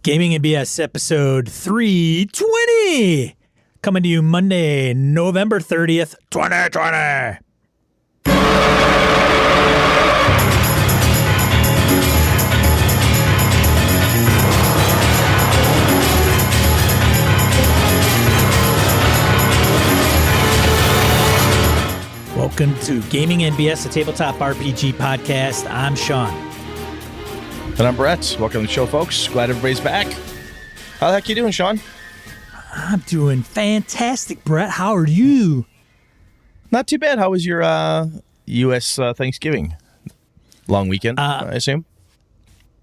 Gaming and BS episode 320. Coming to you Monday, November 30th, 2020. Welcome to Gaming and BS, a tabletop RPG podcast. I'm Sean. And I'm Brett. Welcome to the show, folks. Glad everybody's back. How the heck you doing, Sean? I'm doing fantastic, Brett. How are you? Not too bad. How was your U.S. Thanksgiving? Long weekend, I assume?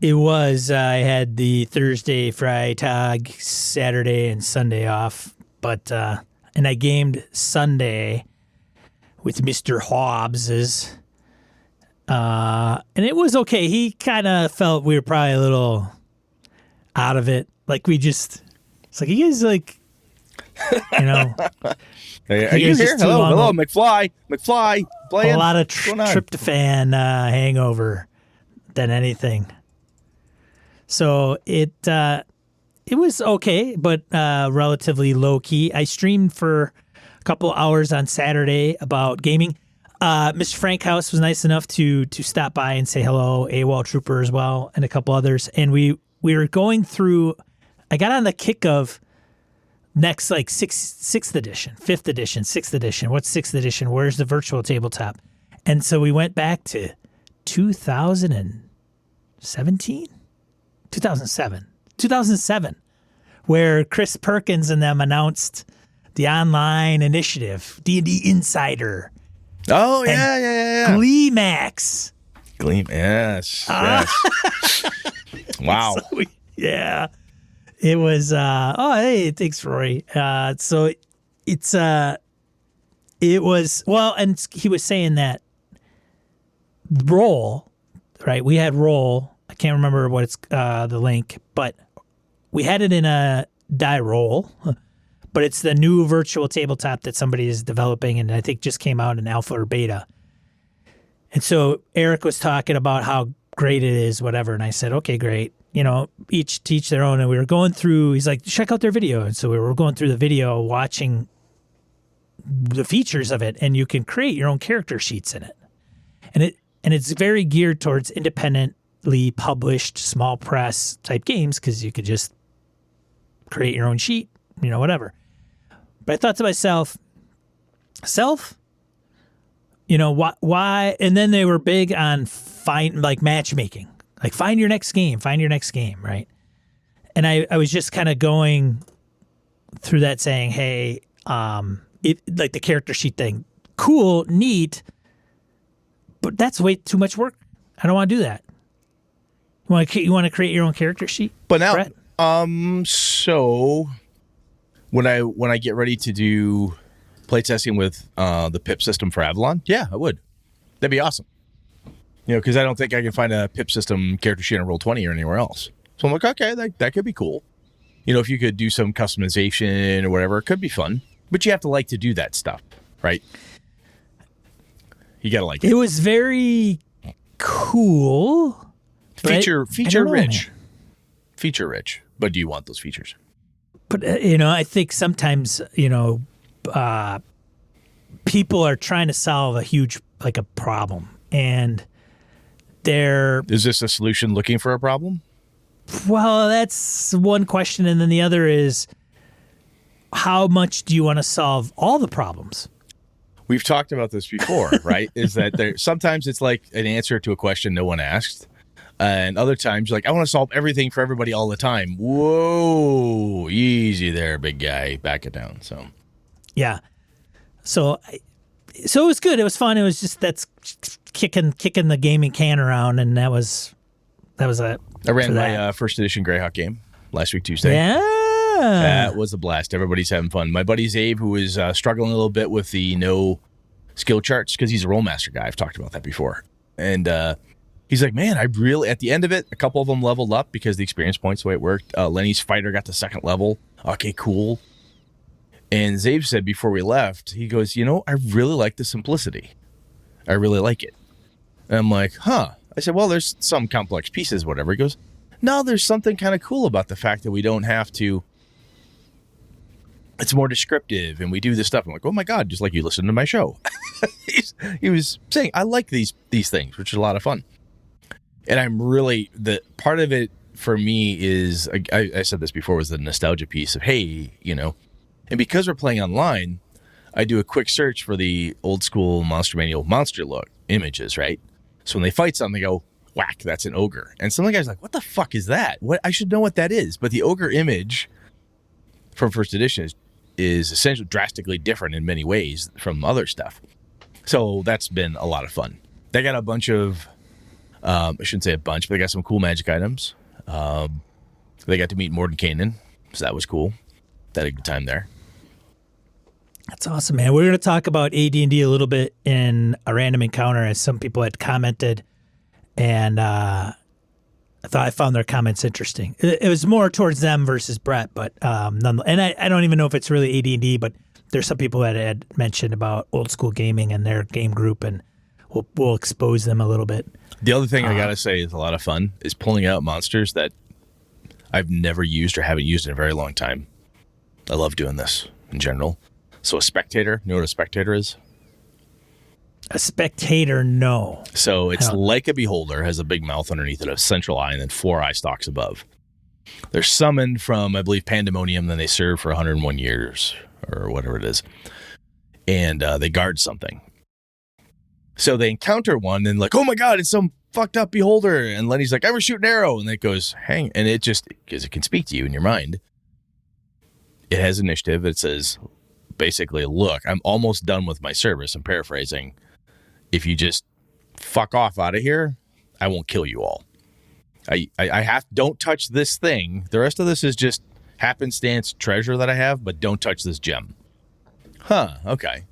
It was. I had the Thursday, Freitag, Saturday, and Sunday off. But and I gamed Sunday with Mr. Hobbs's. And it was okay. He kind of felt we were probably a little out of it. Like it's like, you guys like, you know. Hey, are you here? Hello, McFly, playing. A lot of tryptophan hangover than anything. So it was okay, but relatively low key. I streamed for a couple hours on Saturday about gaming. Mr. Frank House was nice enough to stop by and say hello, AWOL Trooper as well, and a couple others. And we were going through, I got on the kick of next, like, 6th edition, 5th edition, 6th edition. What's 6th edition? Where's the virtual tabletop? And so we went back to 2007, where Chris Perkins and them announced the online initiative, D&D Insider. Oh, yeah. Gleemax. Yes. Wow. So yeah. It was, hey, thanks, Rory. So it was, well, and he was saying that Roll, right? We had Roll. I can't remember what it's, the link, but we had it in a die roll. But it's the new virtual tabletop that somebody is developing, and I think just came out in alpha or beta. And so Eric was talking about how great it is, whatever. And I said, okay, great. You know, each teach their own. And we were going through, he's like, check out their video. And so we were going through the video, watching the features of it, and you can create your own character sheets in it. And it's very geared towards independently published small press type games, because you could just create your own sheet, you know, whatever. But I thought to myself, you know, why? And then they were big on matchmaking, like find your next game, right? And I was just kind of going through that saying, hey, like the character sheet thing, cool, neat, but that's way too much work. I don't want to do that. You want to create your own character sheet? But now, Brett? So when I get ready to do playtesting with the PIP system for Avalon, yeah, I would. That'd be awesome. You know, because I don't think I can find a PIP system character sheet on Roll20 or anywhere else. So I'm like, okay, that could be cool. You know, if you could do some customization or whatever, it could be fun. But you have to like to do that stuff, right? You got to like it. It was very cool. Feature rich. Feature rich. But do you want those features? But, you know, I think sometimes, you know, people are trying to solve a huge, like a problem. And Is this a solution looking for a problem? Well, that's one question. And then the other is, how much do you want to solve all the problems? We've talked about this before, right? Is that sometimes it's like an answer to a question no one asked. And other times, you're like, I want to solve everything for everybody all the time. Whoa, easy there, big guy. Back it down. So, yeah. So it was good. It was fun. It was just that's kicking the gaming can around, and that was it. I ran my first edition Greyhawk game last week Tuesday. Yeah, that was a blast. Everybody's having fun. My buddy Zabe, who is struggling a little bit with the no skill charts because he's a Rollmaster guy. I've talked about that before, and he's like, man, I really, at the end of it, a couple of them leveled up because the experience points, the way it worked. Lenny's fighter got to 2nd level. Okay, cool. And Zabe said before we left, he goes, you know, I really like the simplicity. I really like it. And I'm like, huh. I said, well, there's some complex pieces, whatever. He goes, no, there's something kind of cool about the fact that we don't have to. It's more descriptive, and we do this stuff. I'm like, oh my God, just like you listen to my show. He was saying, I like these things, which is a lot of fun. And I'm really, the part of it for me is, I said this before, was the nostalgia piece of, hey, and because we're playing online, I do a quick search for the old school Monster Manual monster look images, right? So when they fight something, they go, whack, that's an ogre. And some of the guys are like, what the fuck is that? What? I should know what that is. But the ogre image from first edition is essentially drastically different in many ways from other stuff. So that's been a lot of fun. They got a bunch of, I shouldn't say a bunch, but they got some cool magic items. They got to meet Mordenkainen, so that was cool. They had a good time there. That's awesome, man. We're going to talk about AD&D a little bit in a random encounter, as some people had commented, and I found their comments interesting. It was more towards them versus Brett, but and I don't even know if it's really AD&D, but there's some people that had mentioned about old school gaming and their game group, and we'll expose them a little bit. The other thing I got to say is a lot of fun is pulling out monsters that I've never used or haven't used in a very long time. I love doing this in general. So a spectator, you know what a spectator is? A spectator, no. So it's like a beholder, has a big mouth underneath it, a central eye, and then 4 eye stalks above. They're summoned from, I believe, Pandemonium, then they serve for 101 years or whatever it is. And they guard something. So they encounter one and like, oh my God, it's some fucked up beholder. And Lenny's like, I ever shoot an arrow? And it goes, hang. And it just, because it can speak to you in your mind. It has initiative. It says, basically, look, I'm almost done with my service. I'm paraphrasing. If you just fuck off out of here, I won't kill you all. Don't touch this thing. The rest of this is just happenstance treasure that I have, but don't touch this gem. Huh, okay.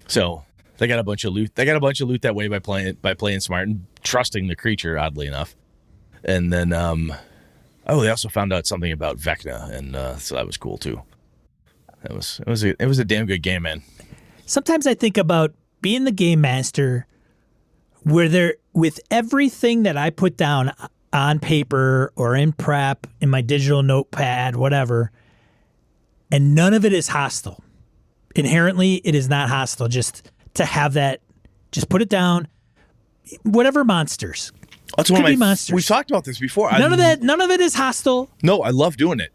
So they got a bunch of loot. They got a bunch of loot that way by playing smart and trusting the creature, oddly enough. And then, they also found out something about Vecna, and so that was cool too. It was a damn good game, man. Sometimes I think about being the game master, where with everything that I put down on paper or in prep, in my digital notepad, whatever, and none of it is hostile. Inherently, it is not hostile. Just to have that, just put it down. Whatever monsters. That's one of my monsters. We've talked about this before. None of it is hostile. No, I love doing it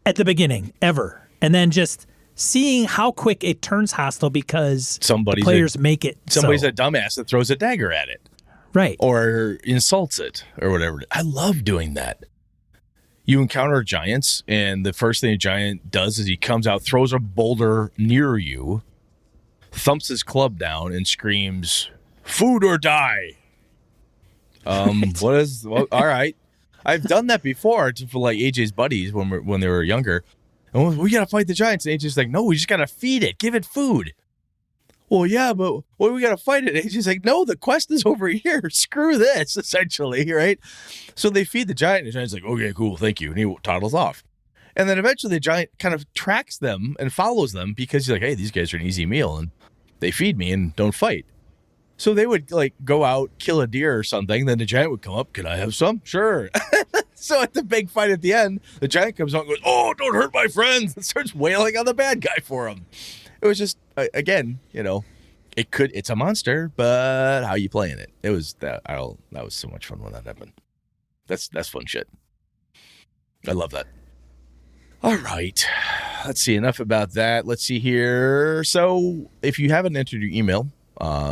at the beginning, ever, and then just seeing how quick it turns hostile because players make it. Somebody's a dumbass that throws a dagger at it. Right. Or insults it or whatever. I love doing that. You encounter giants, and the first thing a giant does is he comes out, throws a boulder near you, thumps his club down, and screams, "Food or die." All right. I've done that before for like AJ's buddies when they were younger. And we got to fight the giants. And AJ's like, no, we just got to feed it. Give it food. Well, yeah, but we got to fight it. And AJ's like, no, the quest is over here. Screw this, essentially, right? So they feed the giant. And the giant's like, okay, cool, thank you. And he toddles off. And then eventually the giant kind of tracks them and follows them because he's like, hey, these guys are an easy meal. And they feed me and don't fight. So they would like go out, kill a deer or something. Then the giant would come up. Can I have some? Sure. So at the big fight at the end, the giant comes out and goes, oh, don't hurt my friends. And starts wailing on the bad guy for him. It was just, again, it's a monster, but how you playing it? It was that was so much fun when that happened. That's fun shit. I love that. All right. Let's see. Enough about that. Let's see here. So if you haven't entered your email,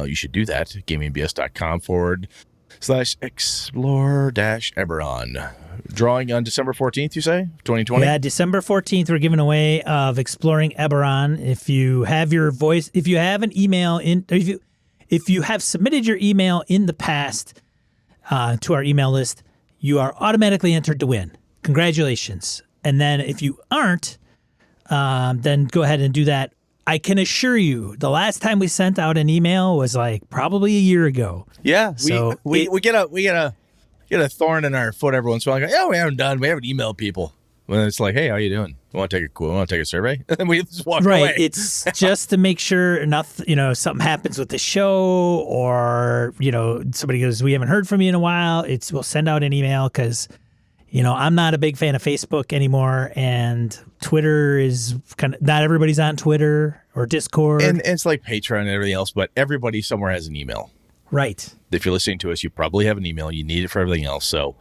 you should do that. GamingBS.com/explore-Eberron. Drawing on December 14th, you say? 2020? Yeah, December 14th, we're giving away of Exploring Eberron. If you have your voice, if you have an email if you have submitted your email in the past to our email list, you are automatically entered to win. Congratulations. And then if you aren't, then go ahead and do that. I can assure you, the last time we sent out an email was like probably a year ago. Yeah, so we get a thorn in our foot every once in a while. Like, we haven't emailed people. When it's like, hey, how you doing? Want to take a survey? And then we just walk away. Right. It's just to make sure something happens with the show, or somebody goes, we haven't heard from you in a while. We'll send out an email because I'm not a big fan of Facebook anymore, and Twitter is kind of, not everybody's on Twitter or Discord. And it's like Patreon and everything else, but everybody somewhere has an email. Right. If you're listening to us, you probably have an email. You need it for everything else. So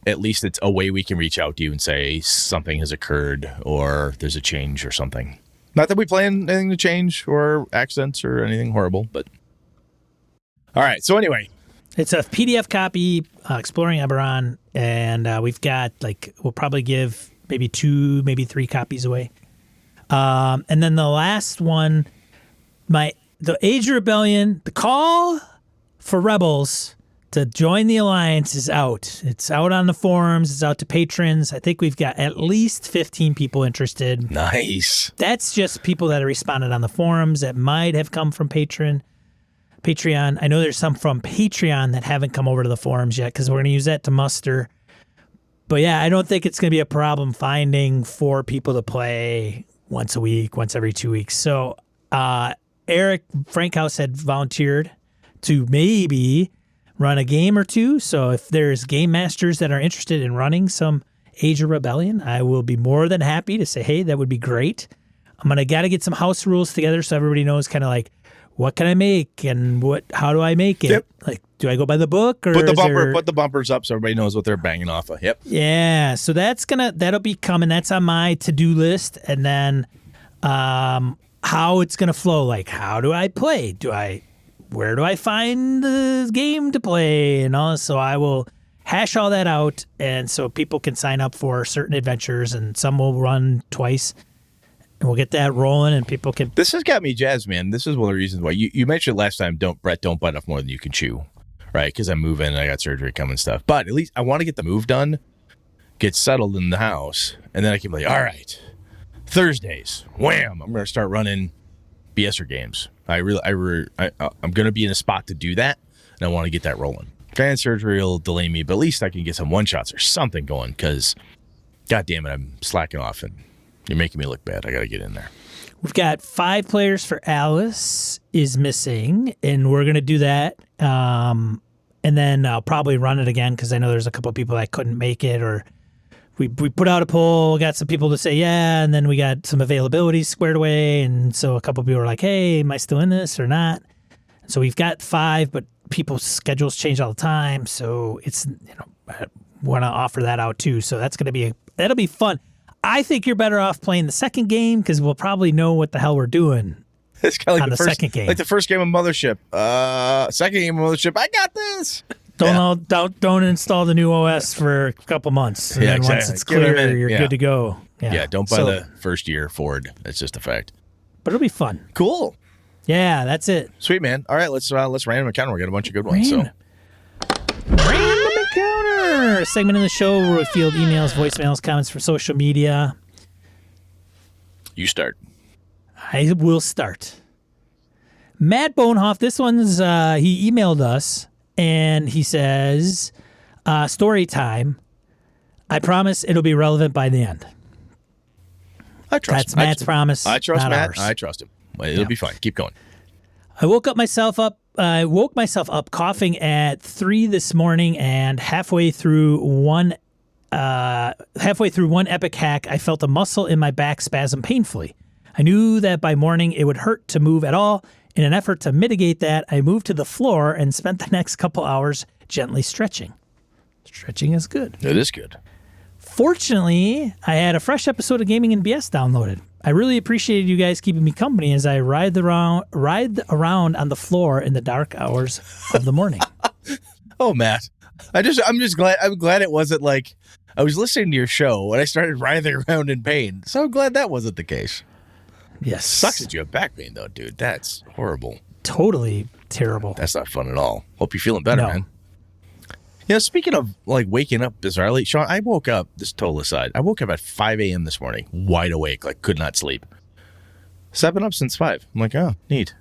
at least it's a way we can reach out to you and say something has occurred or there's a change or something. Not that we plan anything to change or accents or anything horrible, but all right. So anyway, it's a PDF copy, Exploring Eberron, and we've got we'll probably give maybe 2, maybe 3 copies away. And then the last one, the Age of Rebellion, the call for Rebels to join the Alliance is out. It's out on the forums. It's out to patrons. I think we've got at least 15 people interested. nice. That's just people that have responded on the forums that might have come from Patreon. I know there's some from Patreon that haven't come over to the forums yet because we're going to use that to muster. But yeah, I don't think it's going to be a problem finding 4 people to play once a week, once every 2 weeks. So Eric Frankhouse had volunteered to maybe run a game or 2. So if there's game masters that are interested in running some Age of Rebellion, I will be more than happy to say, hey, that would be great. I'm going to got to get some house rules together so everybody knows kind of like, what can I make and how do I make it? Yep. Like, do I go by the book or Put the bumpers up so everybody knows what they're banging off of. Yep. Yeah. So that'll be coming. That's on my to-do list. And then how it's going to flow. Like, how do I play? Where do I find the game to play? And all. So I will hash all that out. And so people can sign up for certain adventures and some will run twice. And we'll get that rolling, and people can. This has got me jazzed, man. This is one of the reasons why you mentioned last time. Don't bite off more than you can chew, right? Because I'm moving, and I got surgery coming and stuff. But at least I want to get the move done, get settled in the house, and then I can be like, all right, Thursdays, wham! I'm going to start running BSer games. I'm going to be in a spot to do that, and I want to get that rolling. Fan surgery will delay me, but at least I can get some one shots or something going. Because, God damn it, I'm slacking off and. You're making me look bad. I got to get in there. We've got 5 players for Alice is missing, and we're going to do that. And then I'll probably run it again because I know there's a couple of people that couldn't make it, or we put out a poll, got some people to say yeah, and then we got some availability squared away. And so a couple of people were like, hey, am I still in this or not? So we've got 5, but people's schedules change all the time. So it's, I want to offer that out too. So that'll be fun. I think you're better off playing the second game because we'll probably know what the hell we're doing. It's kind of like the second game. Like the first game of Mothership. Second game of Mothership, I got this. Don't install the new OS for a couple months. And then once it's clear, you're good to go. Yeah, don't buy the first year Ford. That's just a fact. But it'll be fun. Cool. Yeah, that's it. Sweet, man. All right, let's random encounter. We got a bunch of good ones. Random encounter, a segment in the show where we field emails, voicemails, comments for social media. You start. I will start. Matt Bonehoff, this one's he emailed us and he says, story time. I promise it'll be relevant by the end. I trust. That's Matt's promise. I trust Matt. Ours. I trust him. It'll be fine. Keep going. I woke myself up coughing at 3 this morning, and halfway through one epic hack, I felt a muscle in my back spasm painfully. I knew that by morning it would hurt to move at all. In an effort to mitigate that, I moved to the floor and spent the next couple hours gently stretching. Stretching is good. It is good. Fortunately, I had a fresh episode of Gaming and BS downloaded. I really appreciated you guys keeping me company as I ride around on the floor in the dark hours of the morning. Oh, Matt, I'm just glad. I'm glad it wasn't like I was listening to your show and I started writhing around in pain. So I'm glad that wasn't the case. Yes, sucks that you have back pain though, dude. That's horrible. Totally terrible. That's not fun at all. Hope you're feeling better, man. You know, speaking of like waking up bizarrely, Sean, I woke up, this total aside, I woke up at 5 a.m. this morning, wide awake, like could not sleep. So I've been up since 5. I'm like, oh, neat.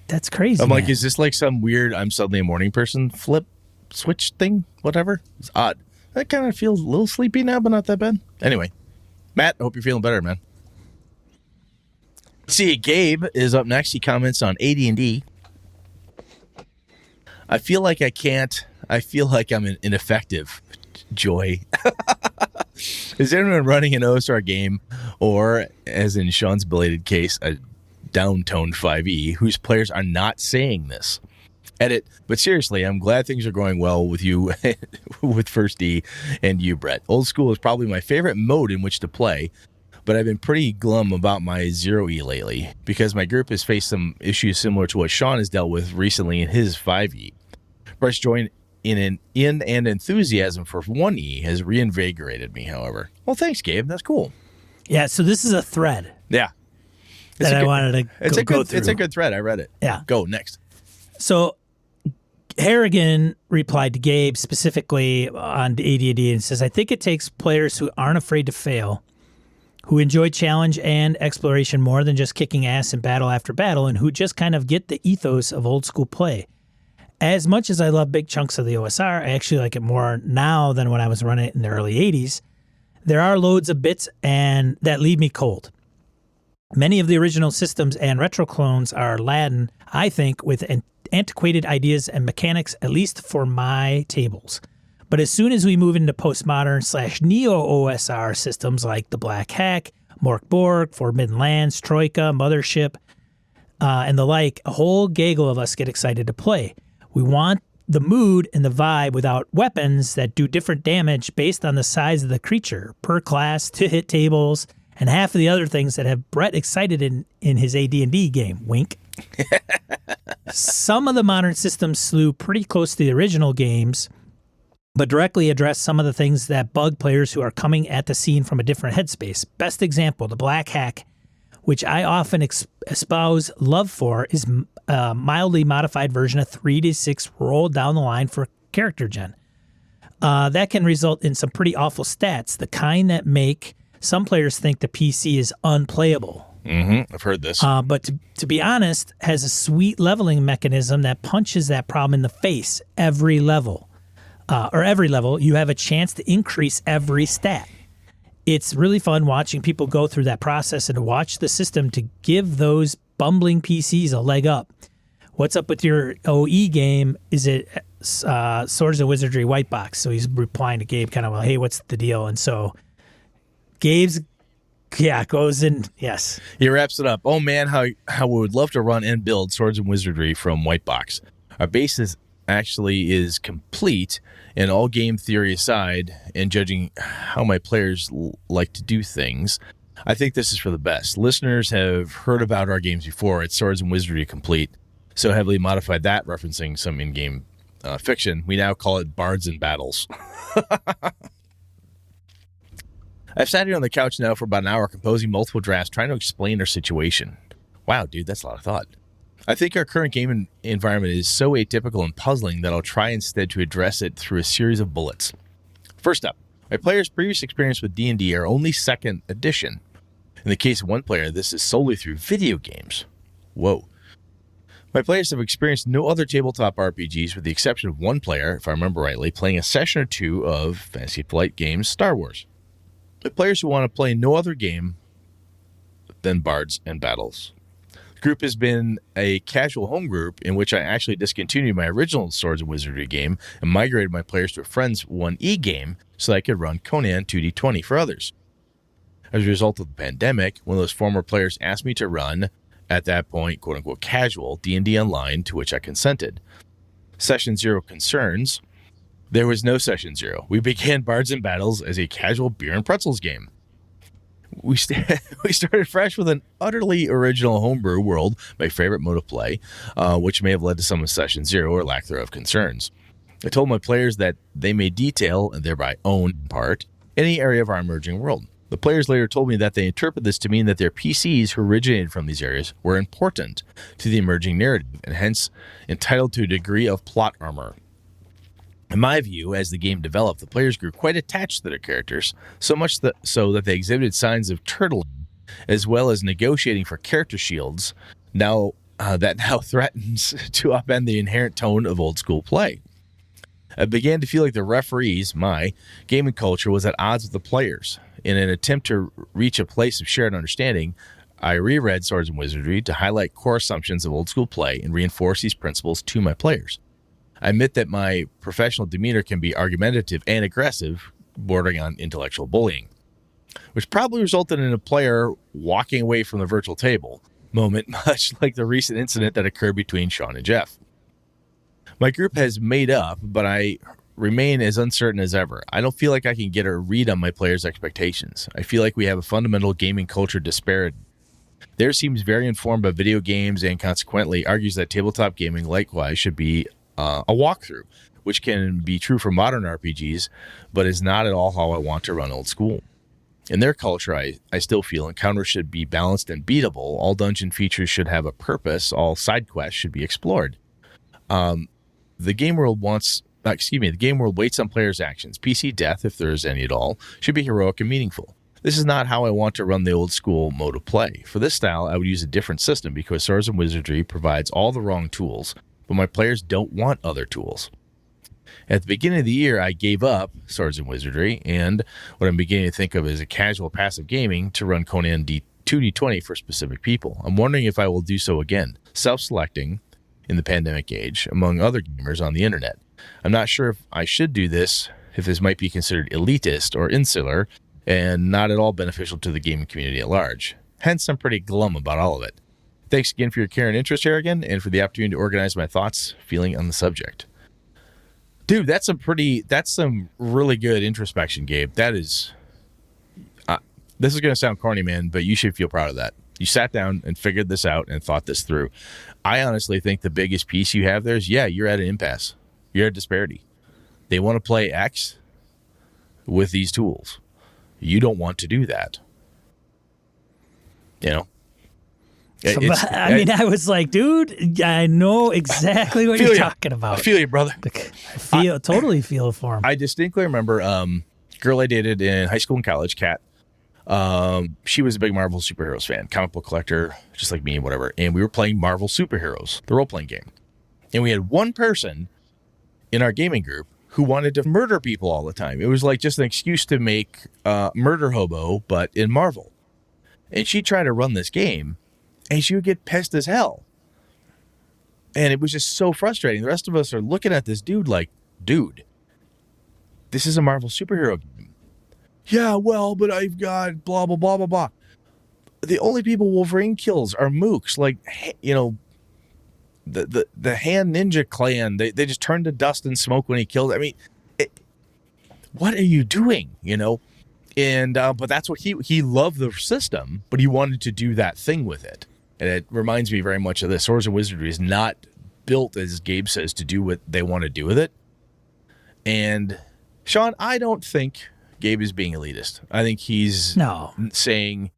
That's crazy. I'm like, is this like some weird I'm suddenly a morning person flip switch thing? Whatever. It's odd. I kind of feel a little sleepy now, but not that bad. Anyway, Matt, I hope you're feeling better, man. See, Gabe is up next. He comments on AD&D. I feel like I'm ineffective Joy. Is anyone running an OSR game, or, as in Sean's belated case, a downtoned 5e, whose players are not saying this? Edit. But seriously, I'm glad things are going well with you, with First D, and you, Brett. Old School is probably my favorite mode in which to play, but I've been pretty glum about my 0e lately, because my group has faced some issues similar to what Sean has dealt with recently in his 5e. Brett's join in and enthusiasm for 1e has reinvigorated me, however. Well, thanks, Gabe. That's cool. Yeah, so this is a thread. Yeah. That I wanted to go through. It's a good thread. I read it. Yeah. Go, next. So Harrigan replied to Gabe specifically on AD&D and says, I think it takes players who aren't afraid to fail, who enjoy challenge and exploration more than just kicking ass in battle after battle, and who just kind of get the ethos of old school play. As much as I love big chunks of the OSR, I actually like it more now than when I was running it in the early 80s. There are loads of bits and that leave me cold. Many of the original systems and retro clones are laden, I think, with antiquated ideas and mechanics, at least for my tables. But as soon as we move into postmodern / neo-OSR systems like the Black Hack, Mork Borg, Forbidden Lands, Troika, Mothership, and the like, a whole gaggle of us get excited to play. We want the mood and the vibe without weapons that do different damage based on the size of the creature, per class, to hit tables, and half of the other things that have Brett excited in his AD&D game. Wink. Some of the modern systems slew pretty close to the original games, but directly address some of the things that bug players who are coming at the scene from a different headspace. Best example, the Black Hack, which I often espouse love for, is a mildly modified version of 3d6 roll down the line for character gen. That can result in some pretty awful stats, the kind that make some players think the PC is unplayable. Mm-hmm. I've heard this. But to be honest, has a sweet leveling mechanism that punches that problem in the face every level. Every level, you have a chance to increase every stat. It's really fun watching people go through that process and to watch the system to give those bumbling PCs a leg up. What's up with your OE game? Is it Swords and Wizardry White Box? So he's replying to Gabe kind of, well, hey, what's the deal? And so Gabe's, goes in, yes. He wraps it up. Oh, man, how we would love to run and build Swords and Wizardry from White Box. Our base actually is complete, and all game theory aside, and judging how my players like to do things, I think this is for the best. Listeners have heard about our games before. It's Swords and Wizardry Complete, so heavily modified that, referencing some in-game fiction. We now call it Bards and Battles. I've sat here on the couch now for about an hour composing multiple drafts, trying to explain our situation. Wow, dude, that's a lot of thought. I think our current game environment is so atypical and puzzling that I'll try instead to address it through a series of bullets. First up, my players' previous experience with D&D are only 2nd edition. In the case of one player, this is solely through video games. Whoa. My players have experienced no other tabletop RPGs with the exception of one player, if I remember rightly, playing a session or two of Fantasy Flight Games Star Wars. My players who want to play no other game than Bards and Battles. The group has been a casual home group in which I actually discontinued my original Swords and Wizardry game and migrated my players to a friend's 1E game so that I could run Conan 2D20 for others. As a result of the pandemic, one of those former players asked me to run, at that point, quote-unquote casual, D&D Online, to which I consented. Session 0 concerns. There was no Session 0. We began Bards and Battles as a casual beer and pretzels game. We started fresh with an utterly original homebrew world, my favorite mode of play, which may have led to some of Session 0 or lack thereof concerns. I told my players that they may detail, and thereby own in part, any area of our emerging world. The players later told me that they interpret this to mean that their PCs who originated from these areas were important to the emerging narrative, and hence entitled to a degree of plot armor. In my view, as the game developed, the players grew quite attached to their characters, so much so that they exhibited signs of turtling, as well as negotiating for character shields, that now threatens to upend the inherent tone of old school play. I began to feel like the referees, my gaming culture, was at odds with the players. In an attempt to reach a place of shared understanding, I reread Swords and Wizardry to highlight core assumptions of old school play and reinforce these principles to my players. I admit that my professional demeanor can be argumentative and aggressive, bordering on intellectual bullying, which probably resulted in a player walking away from the virtual table moment, much like the recent incident that occurred between Sean and Jeff. My group has made up, but I remain as uncertain as ever. I don't feel like I can get a read on my players' expectations. I feel like we have a fundamental gaming culture disparity. Theirs seems very informed by video games and consequently argues that tabletop gaming likewise should be a walkthrough, which can be true for modern RPGs, but is not at all how I want to run old school. In their culture, I still feel encounters should be balanced and beatable. All dungeon features should have a purpose. All side quests should be explored. The game world waits on players' actions. PC death, if there is any at all, should be heroic and meaningful. This is not how I want to run the old school mode of play. For this style, I would use a different system because Swords and Wizardry provides all the wrong tools, but my players don't want other tools. At the beginning of the year, I gave up Swords and Wizardry and what I'm beginning to think of as a casual passive gaming to run Conan 2D20 for specific people. I'm wondering if I will do so again, self-selecting in the pandemic age among other gamers on the internet. I'm not sure if I should do this, if this might be considered elitist or insular and not at all beneficial to the gaming community at large. Hence, I'm pretty glum about all of it. Thanks again for your care and interest, Harrigan, and for the opportunity to organize my thoughts, feeling on the subject. Dude, that's some really good introspection, Gabe. That is, this is going to sound corny, man, but you should feel proud of that. You sat down and figured this out and thought this through. I honestly think the biggest piece you have there is, you're at an impasse. You're at a disparity. They want to play X with these tools. You don't want to do that. You know? I was like, dude, I know exactly what you're talking about. I feel you, brother. I totally feel for him. I distinctly remember girl I dated in high school and college, Kat. She was a big Marvel superheroes fan, comic book collector, just like me and whatever. And we were playing Marvel Superheroes, the role-playing game. And we had one person in our gaming group who wanted to murder people all the time. It was like just an excuse to make Murder Hobo, but in Marvel. And she tried to run this game, and she would get pissed as hell. And it was just so frustrating. The rest of us are looking at this dude like, dude, this is a Marvel superhero game. Yeah, well, but I've got blah, blah, blah, blah, blah. The only people Wolverine kills are mooks. Like, you know, the Hand Ninja Clan, they just turn to dust and smoke when he kills. I mean, what are you doing, you know? And but that's what he loved the system, but he wanted to do that thing with it. And it reminds me very much of this. Swords and Wizardry is not built, as Gabe says, to do what they want to do with it. And Sean, I don't think Gabe is being elitist. I think he's saying,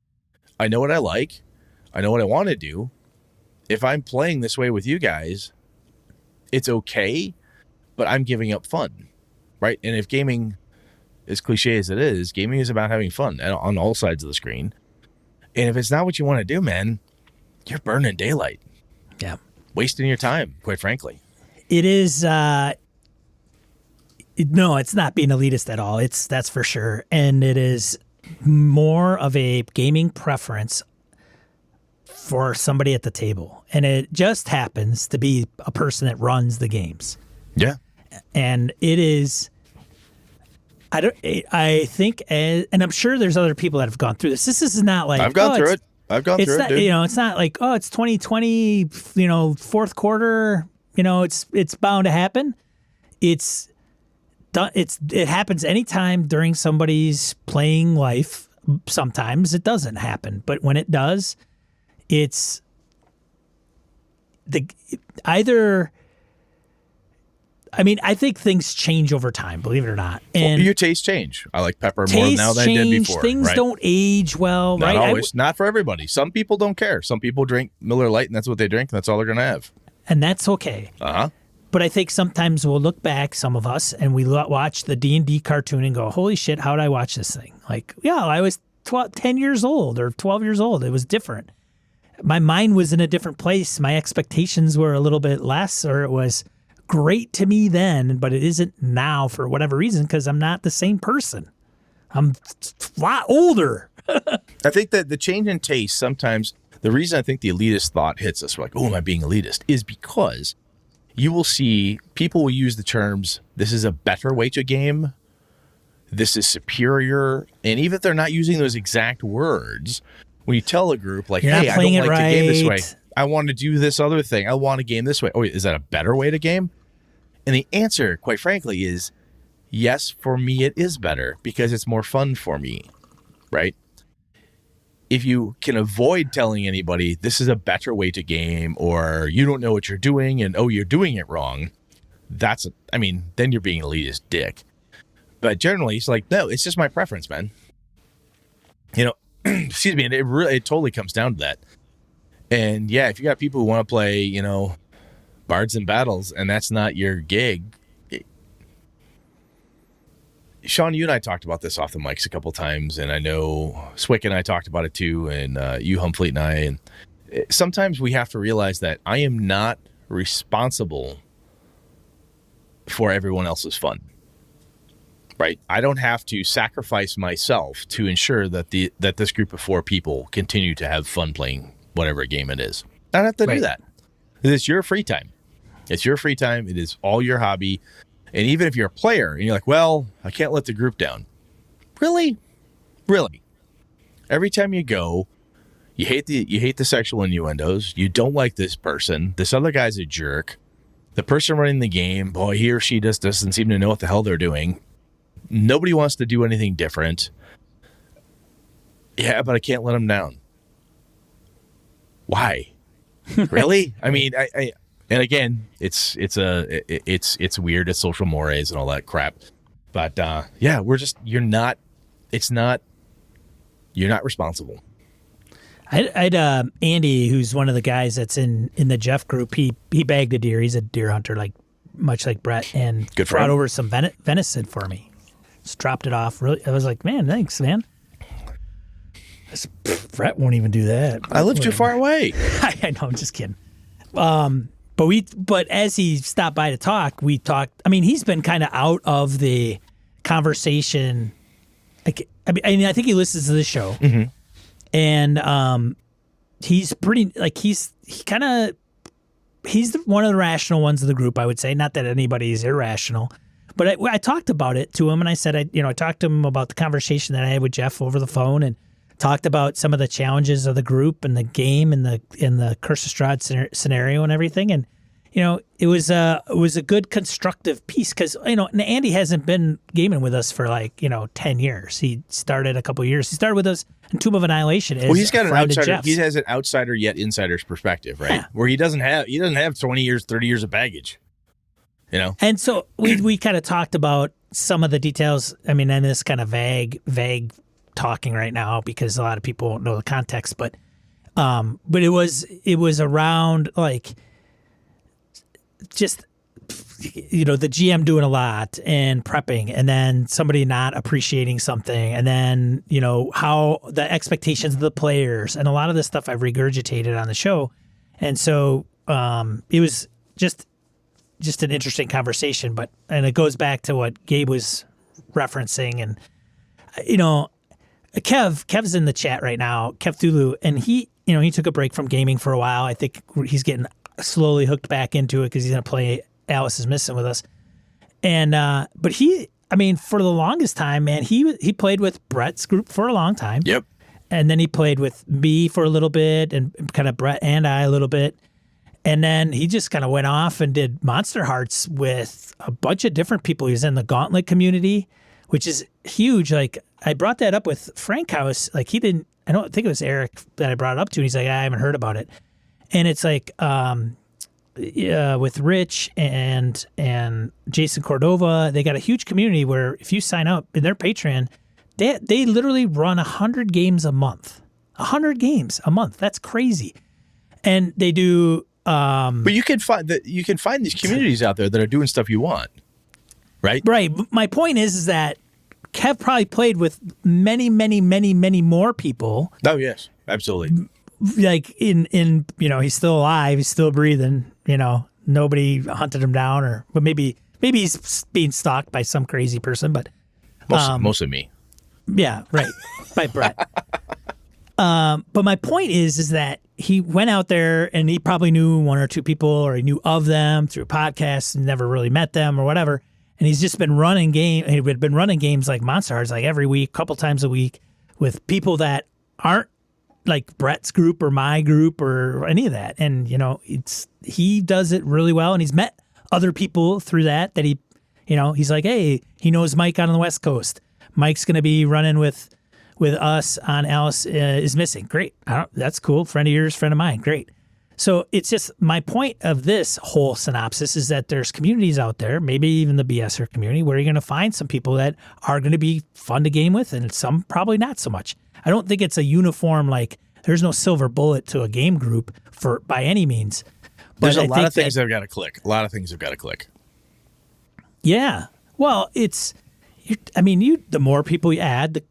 I know what I like. I know what I want to do. If I'm playing this way with you guys, it's okay, but I'm giving up fun, right? And if gaming, as cliche as it is, gaming is about having fun on all sides of the screen. And if it's not what you want to do, man, you're burning daylight. Yeah. Wasting your time, quite frankly. It is, no, it's not being elitist at all. That's for sure. And it is more of a gaming preference for somebody at the table. And it just happens to be a person that runs the games. Yeah. And it is, I think, and I'm sure there's other people that have gone through this. This is not like, I've gone through it. Dude. You know, it's not like, it's 2020, you know, fourth quarter, you know, it's bound to happen. It happens anytime during somebody's playing life. Sometimes it doesn't happen, but when it does, it's I think things change over time, believe it or not. And your tastes change. I like pepper more now than I did before. Things don't age well, not right? Not always. Not for everybody. Some people don't care. Some people drink Miller Lite, and that's what they drink, and that's all they're going to have. And that's okay. Uh-huh. But I think sometimes we'll look back, some of us, and we watch the D&D cartoon and go, holy shit, how did I watch this thing? Like, I was 10 years old or 12 years old. It was different. My mind was in a different place. My expectations were a little bit less, or it was great to me then, but it isn't now for whatever reason, because I'm not the same person. I'm a lot older. I think that the change in taste, sometimes the reason I think the elitist thought hits us, we're like, oh, am I being elitist, is because you will see people will use the terms, this is a better way to game, this is superior. And even if they're not using those exact words, when you tell a group like, You're hey, not I playing don't it like to game this way. right. I want to do this other thing. I want to game this way. Oh, is that a better way to game? And the answer, quite frankly, is yes, for me, it is better because it's more fun for me, right? If you can avoid telling anybody this is a better way to game or you don't know what you're doing and, oh, you're doing it wrong, then you're being an elitist dick. But generally, it's like, no, it's just my preference, man. Excuse me. And it totally comes down to that. And yeah, if you got people who want to play, Bards and Battles, and that's not your gig. Sean, you and I talked about this off the mics a couple times, and I know Swick and I talked about it too, and you, Humfleet, and I. And sometimes we have to realize that I am not responsible for everyone else's fun. Right? I don't have to sacrifice myself to ensure that this group of 4 people continue to have fun playing whatever game it is. I don't have to do that. It's your free time. It's your free time. It is all your hobby. And even if you're a player and you're like, well, I can't let the group down. Really? Really? Every time you go, you hate the sexual innuendos. You don't like this person. This other guy's a jerk. The person running the game, boy, he or she just doesn't seem to know what the hell they're doing. Nobody wants to do anything different. Yeah, but I can't let them down. Why? Really? I mean, I and again, it's weird. It's social mores and all that crap. But yeah, you're not responsible. I'd Andy, who's one of the guys that's in the Jeff group, he bagged a deer. He's a deer hunter, much like Brett, and brought over some venison for me. Just dropped it off. Really, I was like, man, thanks, man. Brett won't even do that. I live too far away. I know, I'm just kidding. But as he stopped by to talk, we talked. I mean, he's been kind of out of the conversation. I think he listens to the show, and he's pretty he's one of the rational ones of the group. I would say, not that anybody is irrational, but I talked about it to him, and I said, I talked to him about the conversation that I had with Jeff over the phone, and talked about some of the challenges of the group and the game and the Curse of Strahd scenario and everything. And, it was a good constructive piece because, and Andy hasn't been gaming with us for 10 years. He started a couple of years. He started with us in Tomb of Annihilation. Well, he's got an outsider. He has an outsider yet insider's perspective, right? Yeah. Where he doesn't have 20 years, 30 years of baggage, And so we kind of talked about some of the details. I mean, and this kind of vague talking right now because a lot of people won't know the context, but it was around just the GM doing a lot and prepping, and then somebody not appreciating something, and then how the expectations of the players, and a lot of this stuff I've regurgitated on the show, and so it was just an interesting conversation, and it goes back to what Gabe was referencing, and Kev's in the chat right now, Kev Thulu, and he took a break from gaming for a while. I think he's getting slowly hooked back into it because he's going to play Alice is Missing with us. And but for the longest time, man, he played with Brett's group for a long time. Yep. And then he played with me for a little bit, and kind of Brett and I a little bit. And then he just kind of went off and did Monster Hearts with a bunch of different people. He was in the Gauntlet community, which is huge. I brought that up with Frank House. I don't think it was Eric that I brought it up to. And he's like, I haven't heard about it. And it's with Rich and Jason Cordova, they got a huge community where if you sign up in their Patreon, they literally run 100 games a month. 100 games a month. That's crazy. And they do. But you can find these communities out there that are doing stuff you want. Right. Right. My point is that Kev probably played with many, many, many, many more people. Oh, yes, absolutely. He's still alive. He's still breathing. Nobody hunted him down, but maybe he's being stalked by some crazy person. But mostly me. Yeah, right. By Brett. But my point is that he went out there and he probably knew one or two people, or he knew of them through podcasts and never really met them or whatever. And he's just been running he had been running games like Monster Hearts like every week, couple times a week, with people that aren't like Brett's group or my group or any of that. And, he does it really well. And he's met other people through that he's like, hey, he knows Mike out on the West Coast. Mike's going to be running with us on Alice is Missing. Great. That's cool. Friend of yours, friend of mine. Great. So it's just my point of this whole synopsis is that there's communities out there, maybe even the BSer community, where you're going to find some people that are going to be fun to game with and some probably not so much. I don't think it's a uniform, like there's no silver bullet to a game group by any means. But there's a lot of things that have got to click. A lot of things have got to click. Yeah. Well, the more people you add,